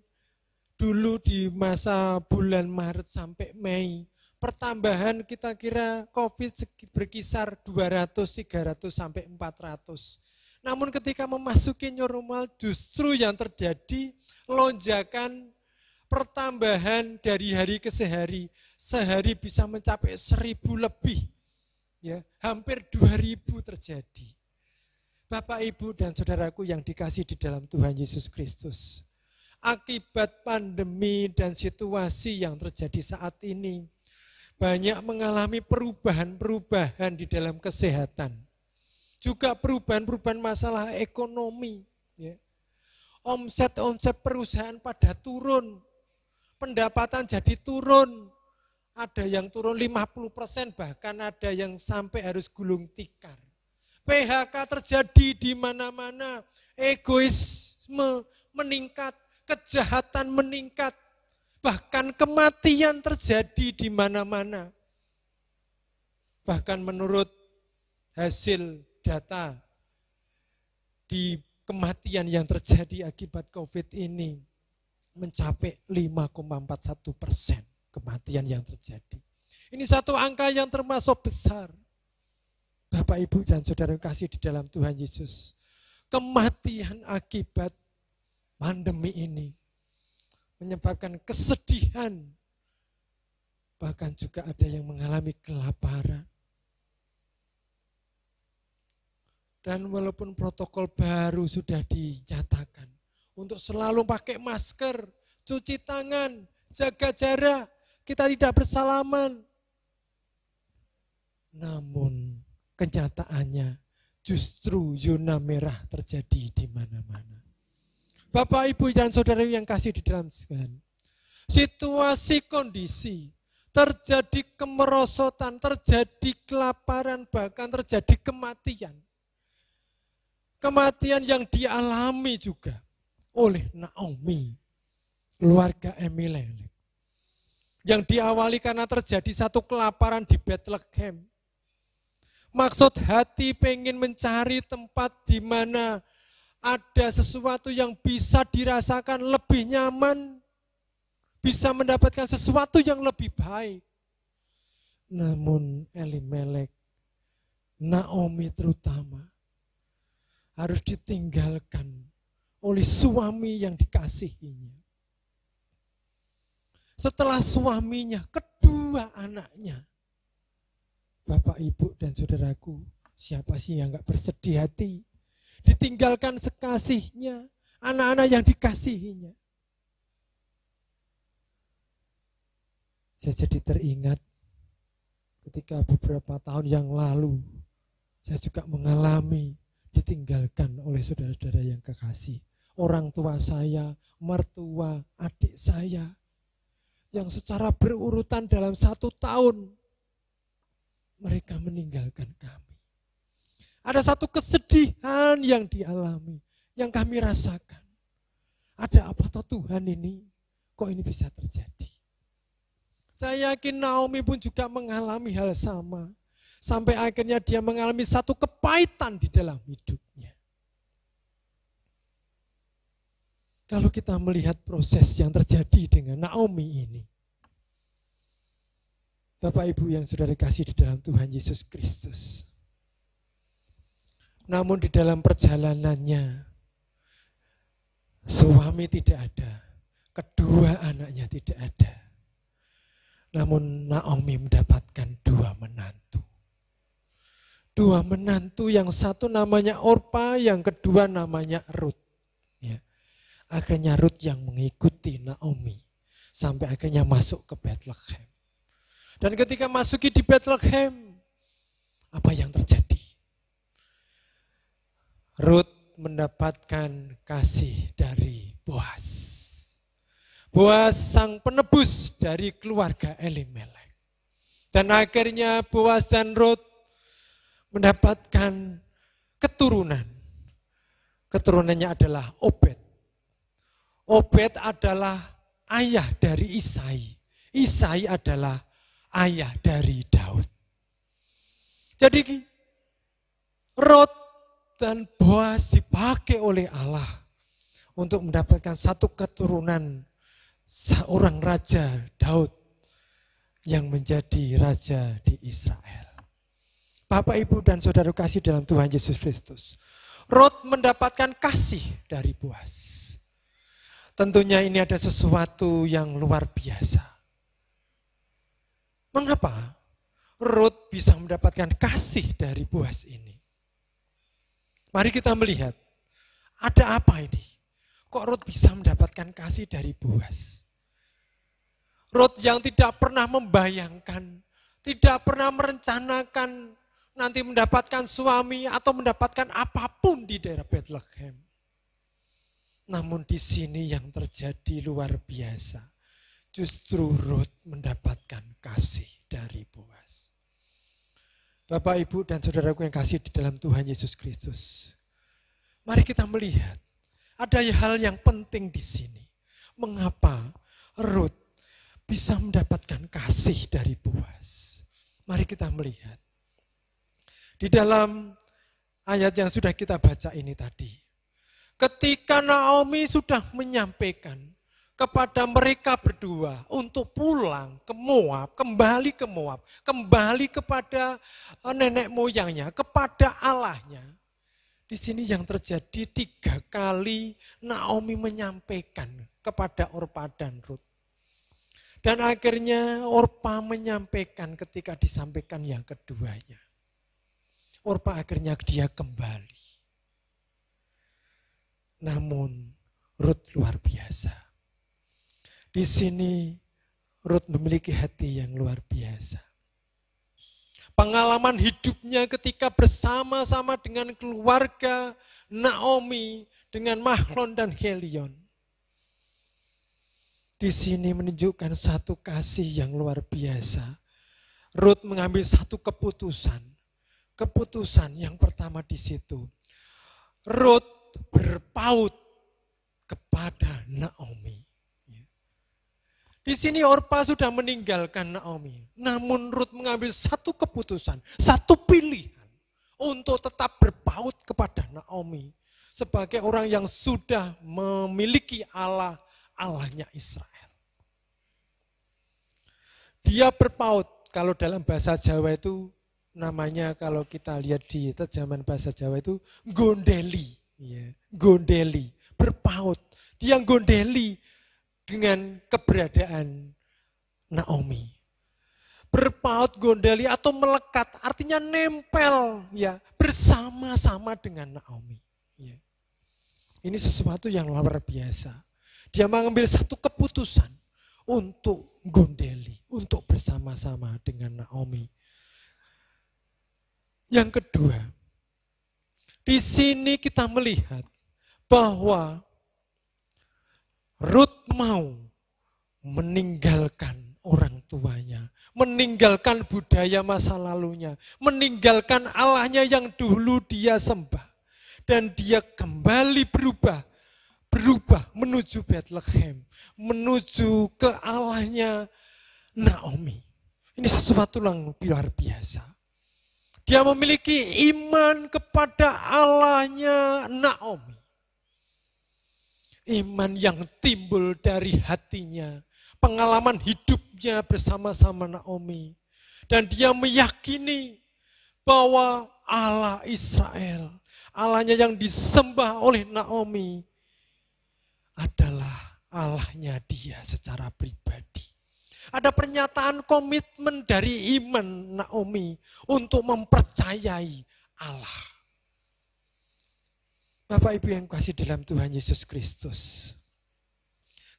dulu di masa bulan Maret sampai Mei, pertambahan kita kira COVID berkisar 200, 300 sampai 400. Namun ketika memasuki new normal justru yang terjadi lonjakan pertambahan dari hari ke hari. Sehari bisa mencapai 1.000 lebih. Ya, hampir 2.000 terjadi. Bapak, Ibu, dan saudaraku yang dikasih di dalam Tuhan Yesus Kristus. Akibat pandemi dan situasi yang terjadi saat ini, banyak mengalami perubahan-perubahan di dalam kesehatan. Juga perubahan-perubahan masalah ekonomi. Ya. Omset perusahaan pada turun, pendapatan jadi turun, ada yang turun 50%, bahkan ada yang sampai harus gulung tikar. PHK terjadi di mana-mana, egoisme meningkat, kejahatan meningkat, bahkan kematian terjadi di mana-mana. Bahkan menurut hasil data di kematian yang terjadi akibat COVID ini mencapai 5,41% kematian yang terjadi. Ini satu angka yang termasuk besar. Bapak, Ibu, dan saudara kasih di dalam Tuhan Yesus. Kematian akibat pandemi ini menyebabkan kesedihan. Bahkan juga ada yang mengalami kelaparan. Dan walaupun protokol baru sudah dinyatakan untuk selalu pakai masker, cuci tangan, jaga jarak, kita tidak bersalaman. Namun kenyataannya justru zona merah terjadi di mana-mana. Bapak, Ibu, dan saudara yang kasih di dalam Tuhan. Situasi kondisi, terjadi kemerosotan, terjadi kelaparan, bahkan terjadi kematian. Kematian yang dialami juga oleh Naomi, keluarga Elimelek. Yang diawali karena terjadi satu kelaparan di Bethlehem. Maksud hati pengen mencari tempat di mana ada sesuatu yang bisa dirasakan lebih nyaman, bisa mendapatkan sesuatu yang lebih baik. Namun Elimelek, Naomi terutama, harus ditinggalkan oleh suami yang dikasihinya. Setelah suaminya, kedua anaknya. Bapak, Ibu, dan saudaraku, siapa sih yang gak bersedih hati? Ditinggalkan sekasihnya, anak-anak yang dikasihinya. Saya jadi teringat ketika beberapa tahun yang lalu, saya juga mengalami ditinggalkan oleh saudara-saudara yang kekasih. Orang tua saya, mertua, adik saya. yang secara berurutan dalam 1 tahun mereka meninggalkan kami. Ada satu kesedihan yang dialami, yang kami rasakan. Ada apa toh Tuhan ini? Kok ini bisa terjadi? Saya yakin Naomi pun juga mengalami hal sama. Sampai akhirnya dia mengalami satu kepahitan di dalam hidupnya. Kalau kita melihat proses yang terjadi dengan Naomi ini. Bapak Ibu yang sudah dikasih di dalam Tuhan Yesus Kristus. Namun di dalam perjalanannya, suami tidak ada, kedua anaknya tidak ada. Namun Naomi mendapatkan 2 menantu. 2 menantu, yang satu namanya Orpa, yang kedua namanya Rut. Ya. Akhirnya Rut yang mengikuti Naomi sampai akhirnya masuk ke Bethlehem. Dan ketika masuki di Bethlehem, apa yang terjadi? Rut mendapatkan kasih dari Boaz. Boaz sang penebus dari keluarga Elimelek. Dan akhirnya Boaz dan Rut mendapatkan keturunan. Keturunannya adalah Obed. Obed adalah ayah dari Isai. Isai adalah ayah dari Daud. Jadi Rut dan Boaz dipakai oleh Allah untuk mendapatkan satu keturunan seorang raja Daud yang menjadi raja di Israel. Bapak, Ibu, dan saudara kasih dalam Tuhan Yesus Kristus. Rut mendapatkan kasih dari Boaz. Tentunya ini ada sesuatu yang luar biasa. Mengapa Rut bisa mendapatkan kasih dari Boaz ini? Mari kita melihat, ada apa ini? Kok Rut bisa mendapatkan kasih dari Boaz? Rut yang tidak pernah membayangkan, tidak pernah merencanakan nanti mendapatkan suami atau mendapatkan apapun di daerah Bethlehem. Namun di sini yang terjadi luar biasa. Justru Rut mendapatkan kasih dari Boaz. Bapak, Ibu, dan saudaraku yang kasih di dalam Tuhan Yesus Kristus. Mari kita melihat, ada hal yang penting di sini. Mengapa Rut bisa mendapatkan kasih dari Boaz? Mari kita melihat. Di dalam ayat yang sudah kita baca ini tadi. Ketika Naomi sudah menyampaikan kepada mereka berdua untuk pulang ke Moab, kembali ke Moab, kembali kepada nenek moyangnya, kepada Allahnya. Di sini yang terjadi 3 kali Naomi menyampaikan kepada Orpa dan Rut. Dan akhirnya Orpa menyampaikan ketika disampaikan yang keduanya. Orpa akhirnya dia kembali. Namun Rut luar biasa. Di sini Rut memiliki hati yang luar biasa. Pengalaman hidupnya ketika bersama-sama dengan keluarga Naomi, dengan Mahlon dan Helion. Di sini menunjukkan satu kasih yang luar biasa. Rut mengambil satu keputusan. Keputusan yang pertama di situ. Rut berpaut kepada Naomi. Di sini Orpa sudah meninggalkan Naomi. Namun Rut mengambil satu keputusan, satu pilihan untuk tetap berpaut kepada Naomi. Sebagai orang yang sudah memiliki Allah, Allahnya Israel. Dia berpaut, kalau dalam bahasa Jawa itu namanya, kalau kita lihat di terjemahan bahasa Jawa itu gondeli. Ya, gondeli, berpaut. Dia gondeli dengan keberadaan Naomi. Berpaut, gondeli atau melekat artinya nempel ya, bersama-sama dengan Naomi. Ya. Ini sesuatu yang luar biasa. Dia mengambil satu keputusan untuk gondeli, untuk bersama-sama dengan Naomi. Yang kedua, di sini kita melihat bahwa Rut mau meninggalkan orang tuanya, meninggalkan budaya masa lalunya, meninggalkan Allahnya yang dulu dia sembah. Dan dia kembali berubah menuju Bethlehem, menuju ke Allahnya Naomi. Ini sesuatu yang luar biasa. Dia memiliki iman kepada Allahnya Naomi. Iman yang timbul dari hatinya, pengalaman hidupnya bersama-sama Naomi. Dan dia meyakini bahwa Allah Israel, Allahnya yang disembah oleh Naomi, adalah Allahnya dia secara pribadi. Ada pernyataan komitmen dari iman Naomi untuk mempercayai Allah. Bapak Ibu yang kasih dalam Tuhan Yesus Kristus.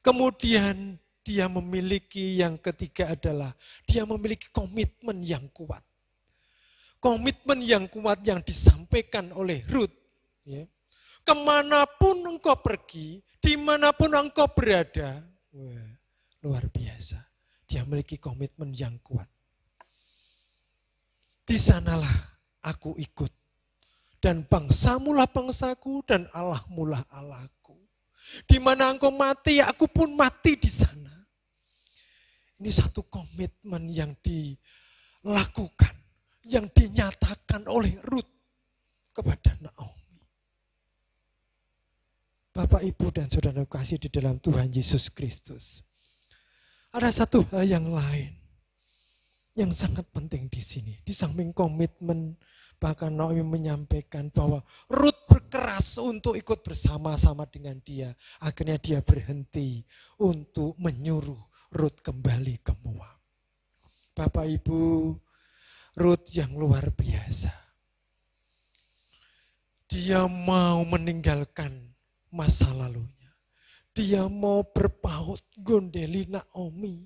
Kemudian dia memiliki yang ketiga adalah dia memiliki komitmen yang kuat. Komitmen yang kuat yang disampaikan oleh Ruth. Ya. Kemanapun engkau pergi, dimanapun engkau berada, wah, luar biasa. Dia memiliki komitmen yang kuat. Di sanalah aku ikut. Dan bangsamulah bangsaku dan Allahmulah Allahku. Di mana engkau mati, aku pun mati di sana. Ini satu komitmen yang dilakukan, yang dinyatakan oleh Ruth kepada Naomi. Bapak, Ibu, dan saudara kasih di dalam Tuhan Yesus Kristus. Ada satu hal yang lain yang sangat penting di sini. Di samping komitmen, bahkan Naomi menyampaikan bahwa Ruth berkeras untuk ikut bersama-sama dengan dia. Akhirnya dia berhenti untuk menyuruh Ruth kembali ke Moab. Bapak Ibu, Ruth yang luar biasa. Dia mau meninggalkan masa lalunya. Dia mau berpaut gondeli Naomi.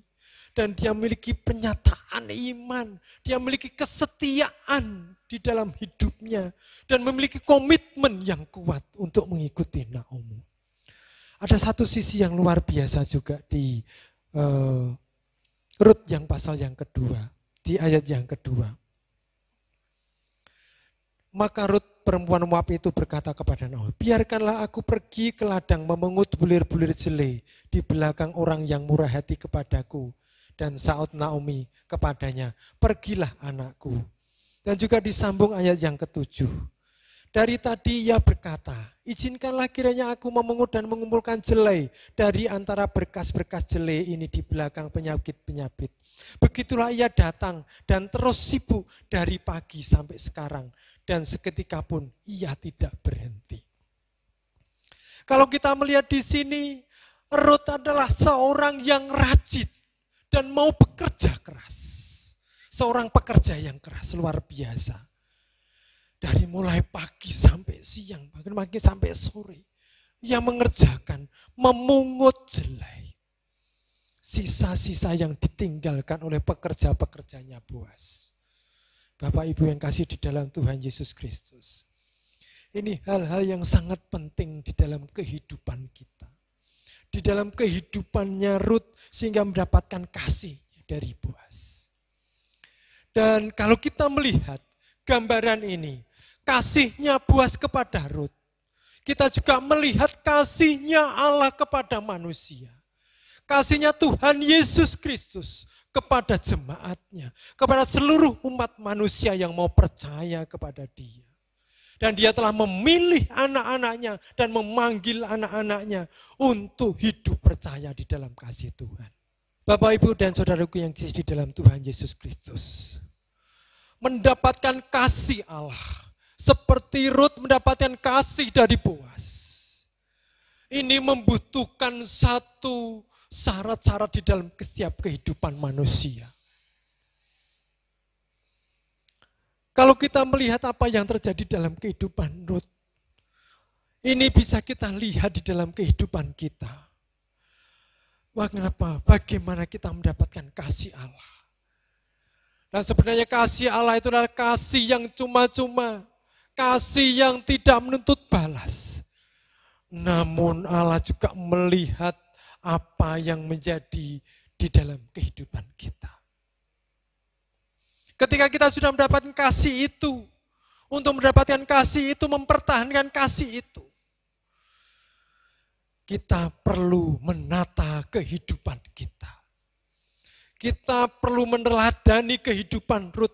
Dan dia memiliki pernyataan iman. Dia memiliki kesetiaan di dalam hidupnya. Dan memiliki komitmen yang kuat untuk mengikuti Naomi. Ada satu sisi yang luar biasa juga di Ruth yang pasal yang kedua. Di ayat yang kedua. Maka Ruth perempuan Moab itu berkata kepada Naomi, biarkanlah aku pergi ke ladang memungut bulir-bulir jelai di belakang orang yang murah hati kepadaku. Dan saat Naomi kepadanya, pergilah anakku. Dan juga disambung ayat yang ketujuh. Dari tadi ia berkata, izinkanlah kiranya aku memungut dan mengumpulkan jelai dari antara berkas-berkas jelai ini di belakang penyabit-penyabit. Begitulah ia datang dan terus sibuk dari pagi sampai sekarang. Dan seketika pun ia tidak berhenti. Kalau kita melihat di sini, Ruth adalah seorang yang rajin dan mau bekerja keras. Seorang pekerja yang keras, luar biasa. Dari mulai pagi sampai siang, bahkan pagi sampai sore. Ia mengerjakan, memungut jelai. Sisa-sisa yang ditinggalkan oleh pekerja-pekerjanya Boas. Bapak Ibu yang kasih di dalam Tuhan Yesus Kristus. Ini hal-hal yang sangat penting di dalam kehidupan kita. Di dalam kehidupannya Ruth sehingga mendapatkan kasih dari Boas. Dan kalau kita melihat gambaran ini, kasihnya Boas kepada Ruth, kita juga melihat kasihnya Allah kepada manusia. Kasihnya Tuhan Yesus Kristus kepada jemaatnya, kepada seluruh umat manusia yang mau percaya kepada dia. Dan dia telah memilih anak-anaknya dan memanggil anak-anaknya untuk hidup percaya di dalam kasih Tuhan. Bapak, Ibu, dan saudaraku yang di dalam Tuhan Yesus Kristus. Mendapatkan kasih Allah. Seperti Ruth mendapatkan kasih dari Boas. Ini membutuhkan satu syarat-syarat di dalam setiap kehidupan manusia. Kalau kita melihat apa yang terjadi dalam kehidupan Ruth, ini bisa kita lihat di dalam kehidupan kita. Mengapa? Bagaimana kita mendapatkan kasih Allah. Dan sebenarnya kasih Allah itu adalah kasih yang cuma-cuma, kasih yang tidak menuntut balas. Namun Allah juga melihat apa yang menjadi di dalam kehidupan kita. Ketika kita sudah mendapatkan kasih itu, untuk mendapatkan kasih itu, mempertahankan kasih itu, kita perlu menata kehidupan kita. Kita perlu meneladani kehidupan Rut,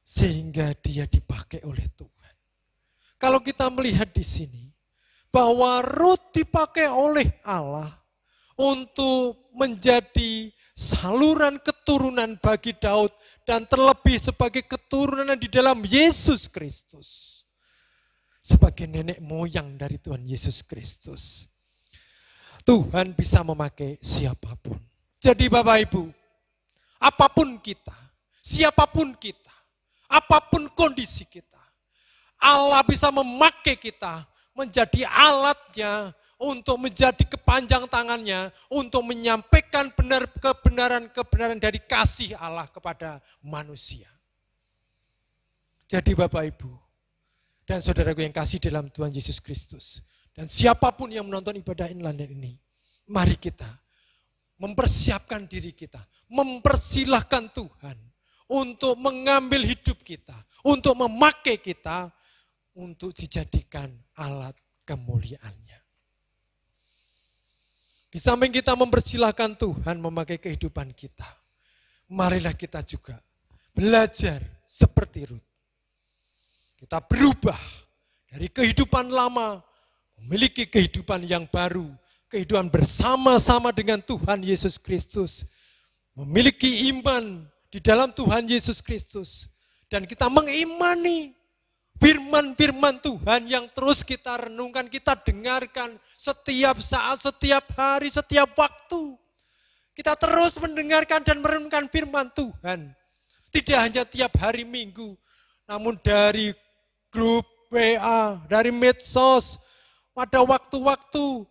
sehingga dia dipakai oleh Tuhan. Kalau kita melihat di sini, bahwa Rut dipakai oleh Allah untuk menjadi saluran keturunan bagi Daud, dan terlebih sebagai keturunan di dalam Yesus Kristus. Sebagai nenek moyang dari Tuhan Yesus Kristus. Tuhan bisa memakai siapapun. Jadi Bapak Ibu, apapun kita, siapapun kita, apapun kondisi kita, Allah bisa memakai kita menjadi alatnya untuk menjadi kepanjang tangannya untuk menyampaikan kebenaran dari kasih Allah kepada manusia. Jadi Bapak Ibu dan saudaraku yang kasih dalam Tuhan Yesus Kristus, dan siapapun yang menonton ibadah online ini, mari kita mempersiapkan diri kita, mempersilahkan Tuhan untuk mengambil hidup kita, untuk memakai kita, untuk dijadikan alat kemuliaan-Nya. Di samping kita mempersilahkan Tuhan memakai kehidupan kita, marilah kita juga belajar seperti Rut. Kita berubah dari kehidupan lama, memiliki kehidupan yang baru, kehidupan bersama-sama dengan Tuhan Yesus Kristus, memiliki iman di dalam Tuhan Yesus Kristus, dan kita mengimani firman-firman Tuhan yang terus kita renungkan, kita dengarkan setiap saat, setiap hari, setiap waktu. Kita terus mendengarkan dan merenungkan firman Tuhan. Tidak hanya tiap hari Minggu, namun dari grup WA, dari medsos, pada waktu-waktu,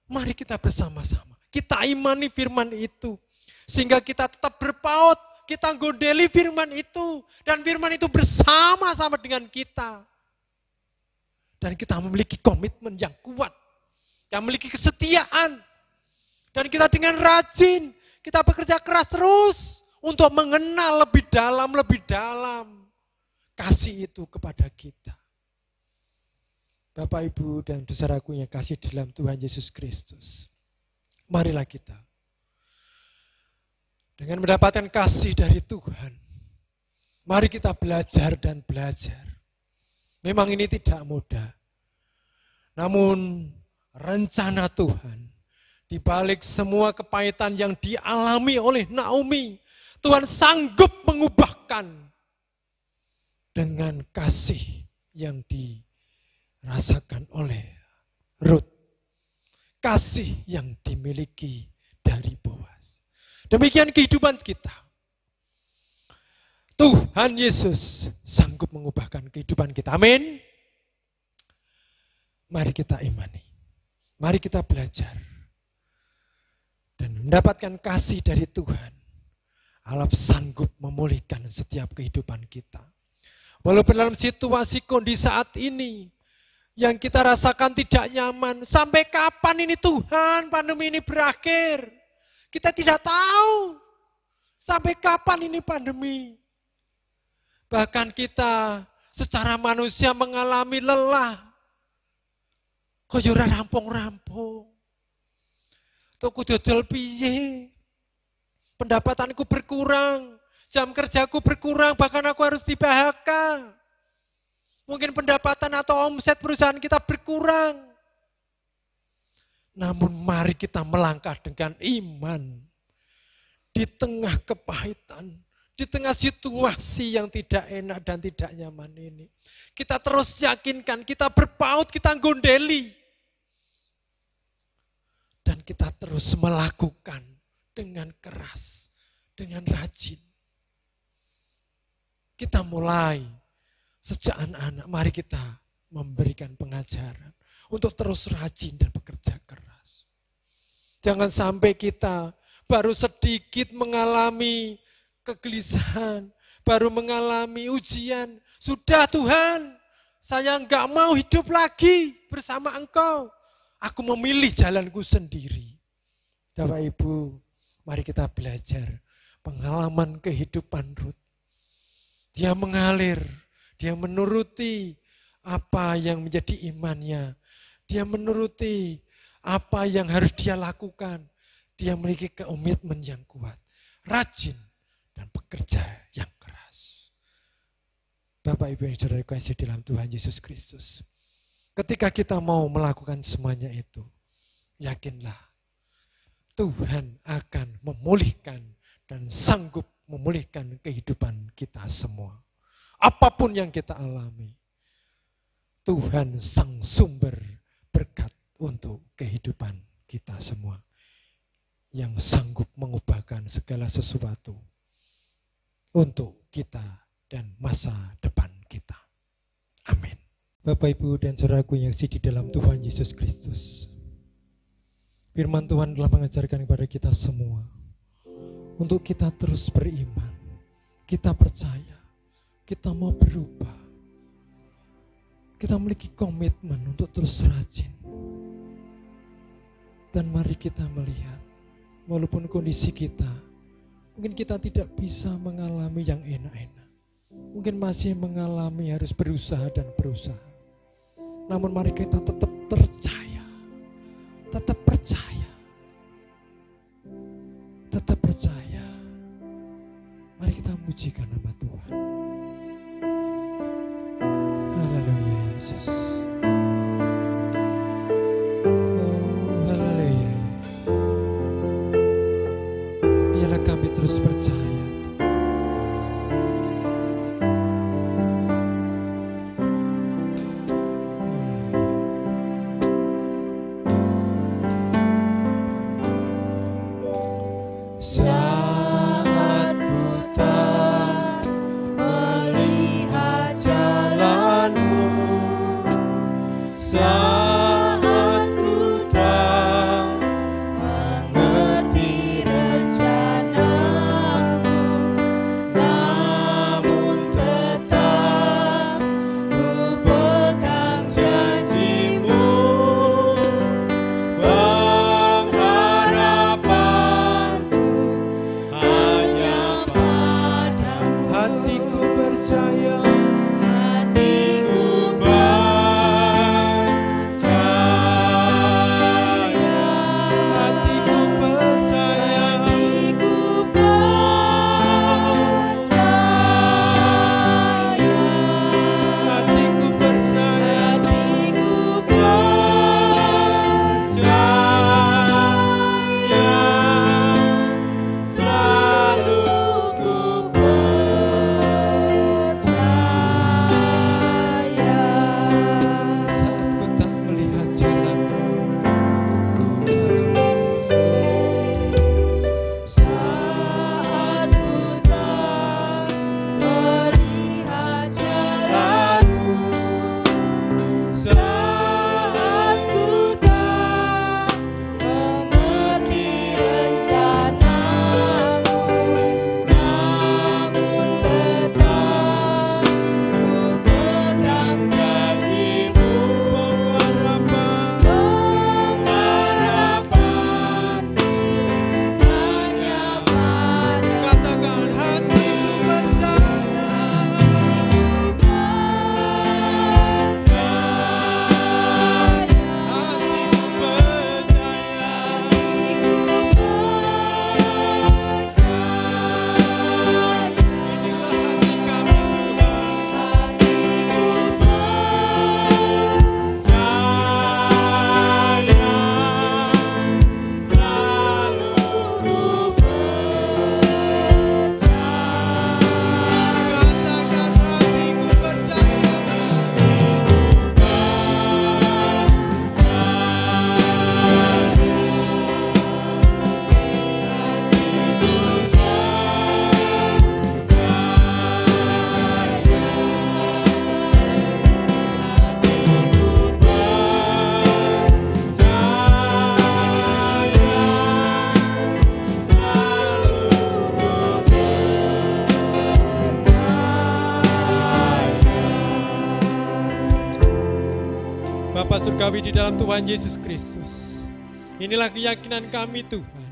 mari kita bersama-sama. Kita imani firman itu, sehingga kita tetap berpaut, kita gondeli firman itu, dan firman itu bersama-sama dengan kita. Dan kita memiliki komitmen yang kuat, yang memiliki kesetiaan. Dan kita dengan rajin, kita bekerja keras terus untuk mengenal lebih dalam kasih itu kepada kita. Bapak, Ibu, dan saudaraku yang kasih dalam Tuhan Yesus Kristus, marilah kita dengan mendapatkan kasih dari Tuhan, mari kita belajar dan belajar. Memang ini tidak mudah. Namun rencana Tuhan, di balik semua kepahitan yang dialami oleh Naomi, Tuhan sanggup mengubahkan dengan kasih yang dirasakan oleh Rut. Kasih yang dimiliki dari Boaz. Demikian kehidupan kita. Tuhan Yesus sanggup mengubahkan kehidupan kita. Amin. Mari kita imani. Mari kita belajar. Dan mendapatkan kasih dari Tuhan. Allah sanggup memulihkan setiap kehidupan kita. Walaupun dalam situasi kondisi saat ini, yang kita rasakan tidak nyaman. Sampai kapan ini Tuhan pandemi ini berakhir? Kita tidak tahu sampai kapan ini pandemi. Bahkan kita secara manusia mengalami lelah. Kaya ora rampung-rampung. Tuku dodol piye? Pendapatanku berkurang, jam kerjaku berkurang, bahkan aku harus di-PHK. Mungkin pendapatan atau omset perusahaan kita berkurang. Namun mari kita melangkah dengan iman. Di tengah kepahitan, di tengah situasi yang tidak enak dan tidak nyaman ini. Kita terus yakinkan, kita berpaut, kita gondeli. Dan kita terus melakukan dengan keras, dengan rajin. Kita mulai sejak anak-anak, mari kita memberikan pengajaran untuk terus rajin dan bekerja keras. Jangan sampai kita baru sedikit mengalami kegelisahan, baru mengalami ujian. Sudah Tuhan, saya enggak mau hidup lagi bersama Engkau. Aku memilih jalanku sendiri. Bapak Ibu, mari kita belajar pengalaman kehidupan Rut. Dia mengalir, dia menuruti apa yang menjadi imannya. Dia menuruti apa yang harus dia lakukan. Dia memiliki komitmen yang kuat, rajin, dan pekerja yang keras. Bapak Ibu yang saudara kasih dalam Tuhan Yesus Kristus. Ketika kita mau melakukan semuanya itu, yakinlah Tuhan akan memulihkan dan sanggup memulihkan kehidupan kita semua. Apapun yang kita alami, Tuhan sang sumber berkat untuk kehidupan kita semua. Yang sanggup mengubahkan segala sesuatu untuk kita dan masa depan kita. Amin. Bapak, Ibu, dan saudaraku yang di dalam Tuhan Yesus Kristus. Firman Tuhan telah mengajarkan kepada kita semua untuk kita terus beriman. Kita percaya, kita mau berubah. Kita memiliki komitmen untuk terus rajin. Dan mari kita melihat, walaupun kondisi kita, mungkin kita tidak bisa mengalami yang enak-enak. Mungkin masih mengalami harus berusaha dan berusaha. Namun mari kita tetap percaya, tetap percaya, tetap percaya. Mari kita mujikan nama Tuhan. Haleluya Yesus. Oh haleluya. Biarlah kami terus percaya. Saat ku tak Bapa Surgawi di dalam Tuhan Yesus Kristus. Inilah keyakinan kami Tuhan.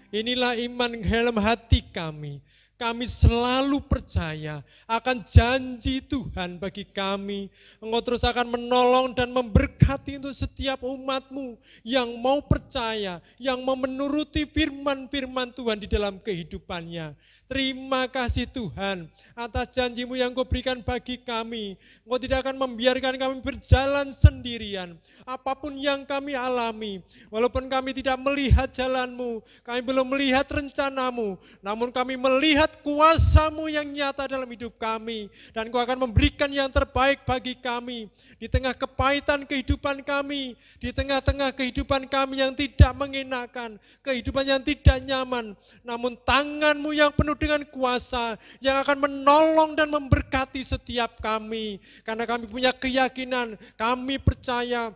Inilah iman dalam hati kami. Kami selalu percaya akan janji Tuhan bagi kami. Engkau terus akan menolong dan memberkati untuk setiap umat-Mu yang mau percaya, yang mau menuruti firman-firman Tuhan di dalam kehidupannya. Terima kasih Tuhan atas janji-Mu yang Kau berikan bagi kami. Engkau tidak akan membiarkan kami berjalan sendirian. Apapun yang kami alami, walaupun kami tidak melihat jalan-Mu, kami belum melihat rencana-Mu, namun kami melihat kuasa-Mu yang nyata dalam hidup kami. Dan Kau akan memberikan yang terbaik bagi kami. Di tengah kepahitan kehidupan kami, di tengah-tengah kehidupan kami yang tidak mengenakan, kehidupan yang tidak nyaman, namun tangan-Mu yang penuh dengan kuasa yang akan menolong dan memberkati setiap kami. Karena kami punya keyakinan, kami percaya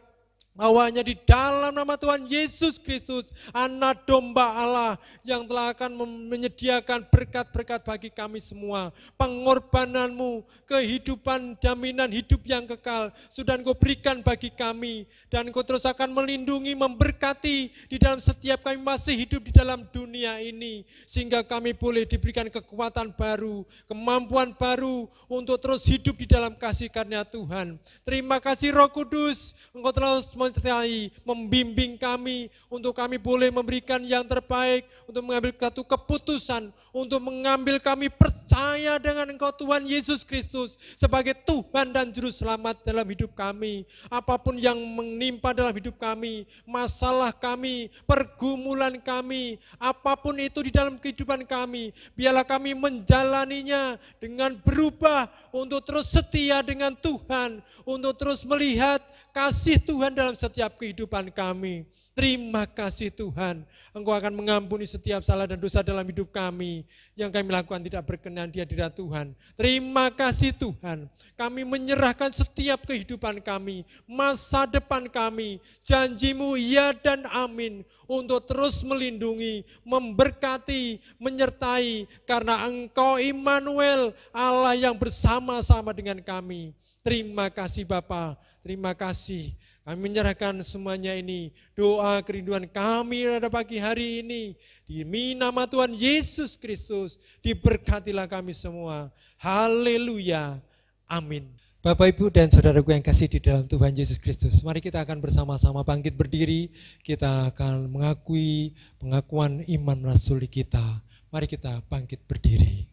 bahwa hanya di dalam nama Tuhan Yesus Kristus, Anak Domba Allah yang telah akan menyediakan berkat-berkat bagi kami semua. Pengorbanan-Mu, kehidupan, jaminan hidup yang kekal sudah Engkau berikan bagi kami. Dan Engkau terus akan melindungi, memberkati di dalam setiap kami masih hidup di dalam dunia ini. Sehingga kami boleh diberikan kekuatan baru, kemampuan baru untuk terus hidup di dalam kasih karunia Tuhan. Terima kasih Roh Kudus, Engkau telah menyertai, membimbing kami untuk kami boleh memberikan yang terbaik, untuk mengambil satu keputusan, untuk mengambil kami percaya dengan Engkau Tuhan Yesus Kristus sebagai Tuhan dan Juru Selamat dalam hidup kami. Apapun yang menimpa dalam hidup kami, masalah kami, pergumulan kami, apapun itu di dalam kehidupan kami, biarlah kami menjalaninya dengan berubah untuk terus setia dengan Tuhan, untuk terus melihat kasih Tuhan dalam setiap kehidupan kami. Terima kasih Tuhan, Engkau akan mengampuni setiap salah dan dosa dalam hidup kami yang kami lakukan tidak berkenan di hadirat Tuhan. Terima kasih Tuhan, kami menyerahkan setiap kehidupan kami, masa depan kami, janji-Mu ya dan amin, untuk terus melindungi, memberkati, menyertai, karena Engkau Immanuel, Allah yang bersama-sama dengan kami. Terima kasih Bapa, terima kasih. Kami menyerahkan semuanya ini, doa kerinduan kami pada pagi hari ini. Demi nama Tuhan Yesus Kristus, diberkatilah kami semua. Haleluya, amin. Bapak, Ibu, dan saudaraku yang kasih di dalam Tuhan Yesus Kristus, mari kita akan bersama-sama bangkit berdiri. Kita akan mengakui pengakuan iman rasuli kita. Mari kita bangkit berdiri.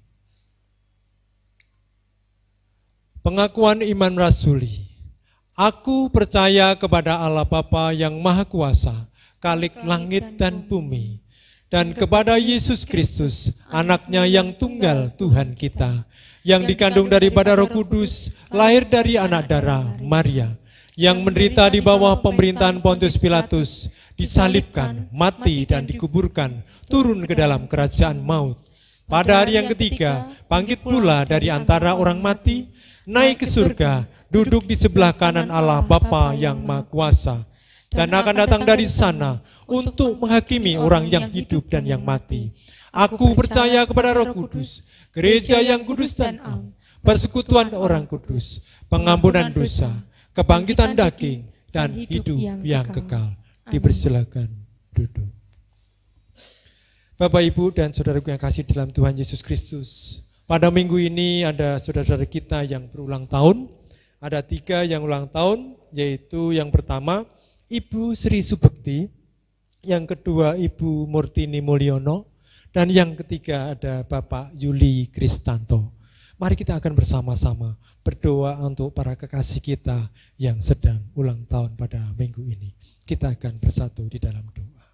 Pengakuan iman rasuli. Aku percaya kepada Allah Bapa yang Maha Kuasa, Khalik langit dan bumi, dan kepada Yesus Kristus, Anaknya yang tunggal Tuhan kita, yang dikandung daripada Roh Kudus, lahir dari anak darah Maria, yang menderita di bawah pemerintahan Pontius Pilatus, disalibkan, mati dan dikuburkan, turun ke dalam kerajaan maut. Pada hari yang ketiga, bangkit pula dari antara orang mati, naik ke surga, duduk di sebelah kanan Allah Bapa yang Maha Kuasa, dan akan datang dari sana untuk menghakimi orang yang hidup dan yang mati. Aku percaya kepada Roh Kudus, gereja yang kudus dan am, persekutuan orang kudus, pengampunan dosa, kebangkitan daging, dan hidup yang kekal. Dipersilakan duduk. Bapak, Ibu, dan saudaraku yang kasih dalam Tuhan Yesus Kristus, pada minggu ini ada saudara-saudara kita yang berulang tahun. Ada 3 yang ulang tahun, yaitu yang pertama Ibu Sri Subekti, yang kedua Ibu Murtini Mulyono, dan yang ketiga ada Bapak Yuli Kristanto. Mari kita akan bersama-sama berdoa untuk para kekasih kita yang sedang ulang tahun pada minggu ini. Kita akan bersatu di dalam doa.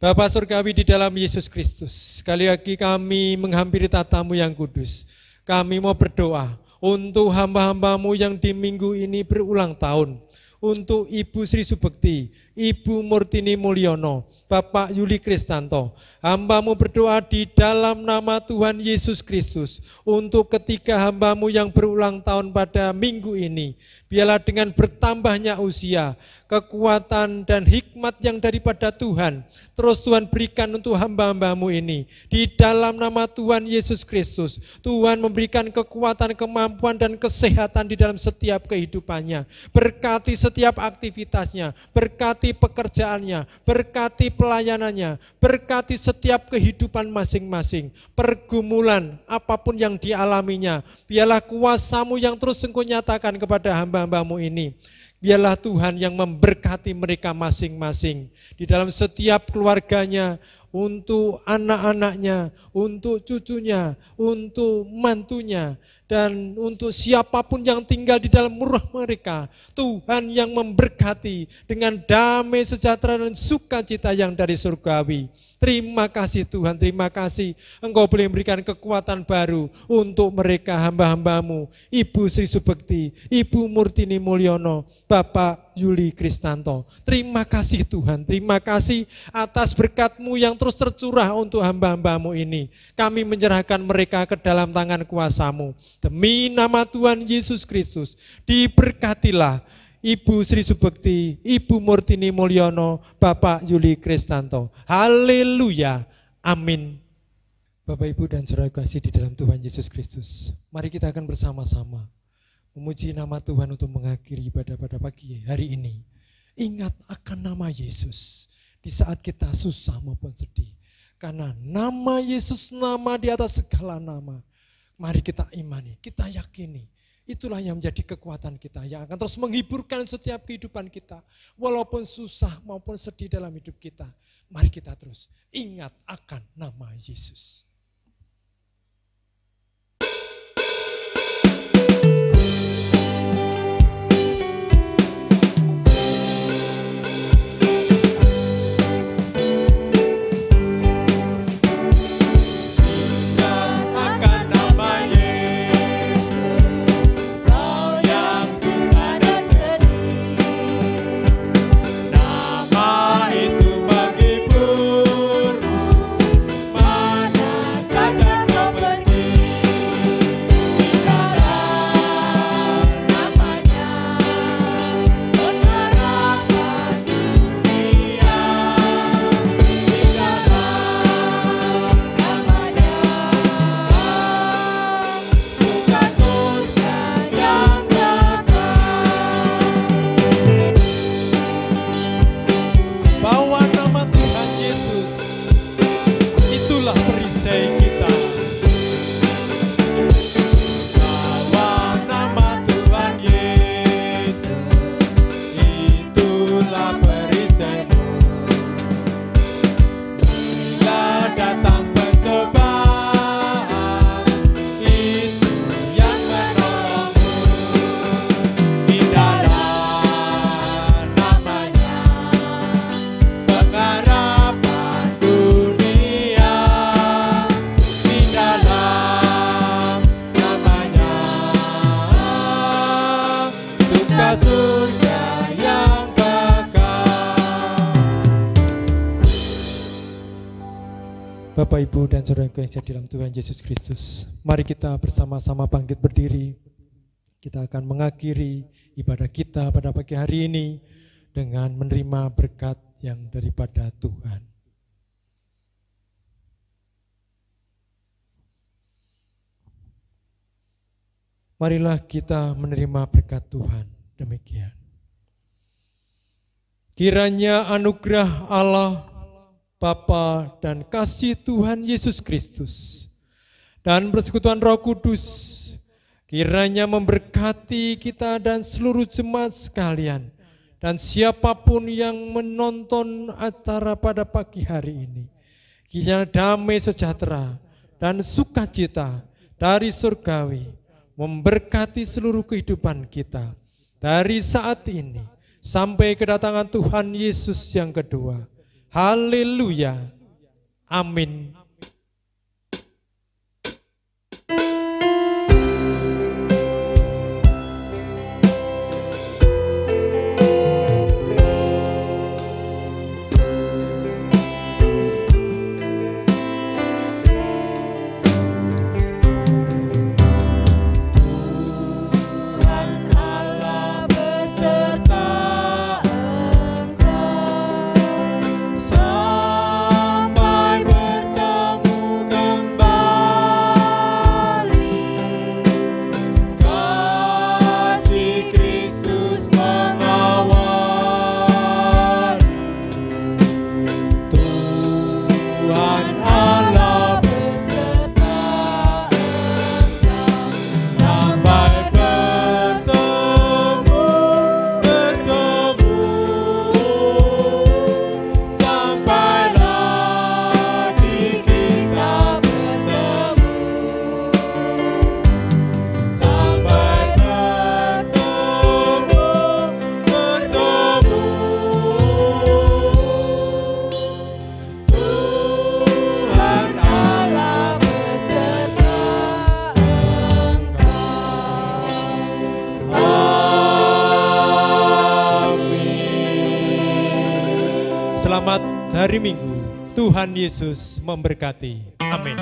Bapa Surgawi di dalam Yesus Kristus, sekali lagi kami menghampiri tatamu yang kudus. Kami mau berdoa untuk hamba-hambamu yang di minggu ini berulang tahun. Untuk Ibu Sri Subekti Ibu Murtini Mulyono, Bapak Yuli Kristanto. Hamba-Mu berdoa di dalam nama Tuhan Yesus Kristus untuk ketiga hamba-Mu yang berulang tahun pada minggu ini. Biarlah dengan bertambahnya usia, kekuatan dan hikmat yang daripada Tuhan, terus Tuhan berikan untuk hamba-hamba-Mu ini. Di dalam nama Tuhan Yesus Kristus, Tuhan memberikan kekuatan, kemampuan dan kesehatan di dalam setiap kehidupannya. Berkati setiap aktivitasnya, berkati pekerjaannya, berkati pelayanannya, berkati setiap kehidupan masing-masing. Pergumulan apapun yang dialaminya, biarlah kuasa-Mu yang terus Engkau nyatakan kepada hamba-hamba-Mu ini. Biarlah Tuhan yang memberkati mereka masing-masing di dalam setiap keluarganya, untuk anak-anaknya, untuk cucunya, untuk mantunya, dan untuk siapapun yang tinggal di dalam rumah mereka. Tuhan yang memberkati dengan damai sejahtera dan sukacita yang dari surgawi. Terima kasih Tuhan, terima kasih Engkau boleh memberikan kekuatan baru untuk mereka hamba-hamba-Mu. Ibu Sri Subekti, Ibu Murtini Mulyono, Bapak Yuli Kristanto. Terima kasih Tuhan, terima kasih atas berkat-Mu yang terus tercurah untuk hamba-hamba-Mu ini. Kami menyerahkan mereka ke dalam tangan kuasa-Mu. Demi nama Tuhan Yesus Kristus, diberkatilah Ibu Sri Subekti, Ibu Murtini Mulyono, Bapak Yuli Kristanto. Haleluya. Amin. Bapak, Ibu, dan saudara kasih di dalam Tuhan Yesus Kristus, mari kita akan bersama-sama memuji nama Tuhan untuk mengakhiri ibadah pada pagi hari ini. Ingat akan nama Yesus di saat kita susah maupun sedih. Karena nama Yesus nama di atas segala nama. Mari kita imani, kita yakini. Itulah yang menjadi kekuatan kita, yang akan terus menghiburkan setiap kehidupan kita. Walaupun susah maupun sedih dalam hidup kita, mari kita terus ingat akan nama Yesus. Bapak, Ibu, dan saudara yang di dalam Tuhan Yesus Kristus, mari kita bersama-sama bangkit berdiri. Kita akan mengakhiri ibadah kita pada pagi hari ini dengan menerima berkat yang daripada Tuhan. Marilah kita menerima berkat Tuhan. Demikian. Kiranya anugerah Allah Bapa dan kasih Tuhan Yesus Kristus dan persekutuan Roh Kudus kiranya memberkati kita dan seluruh jemaat sekalian dan siapapun yang menonton acara pada pagi hari ini. Kiranya damai sejahtera dan sukacita dari surgawi memberkati seluruh kehidupan kita dari saat ini sampai kedatangan Tuhan Yesus yang kedua. Haleluya. Amin. hari Minggu. Tuhan Yesus memberkati. Amin.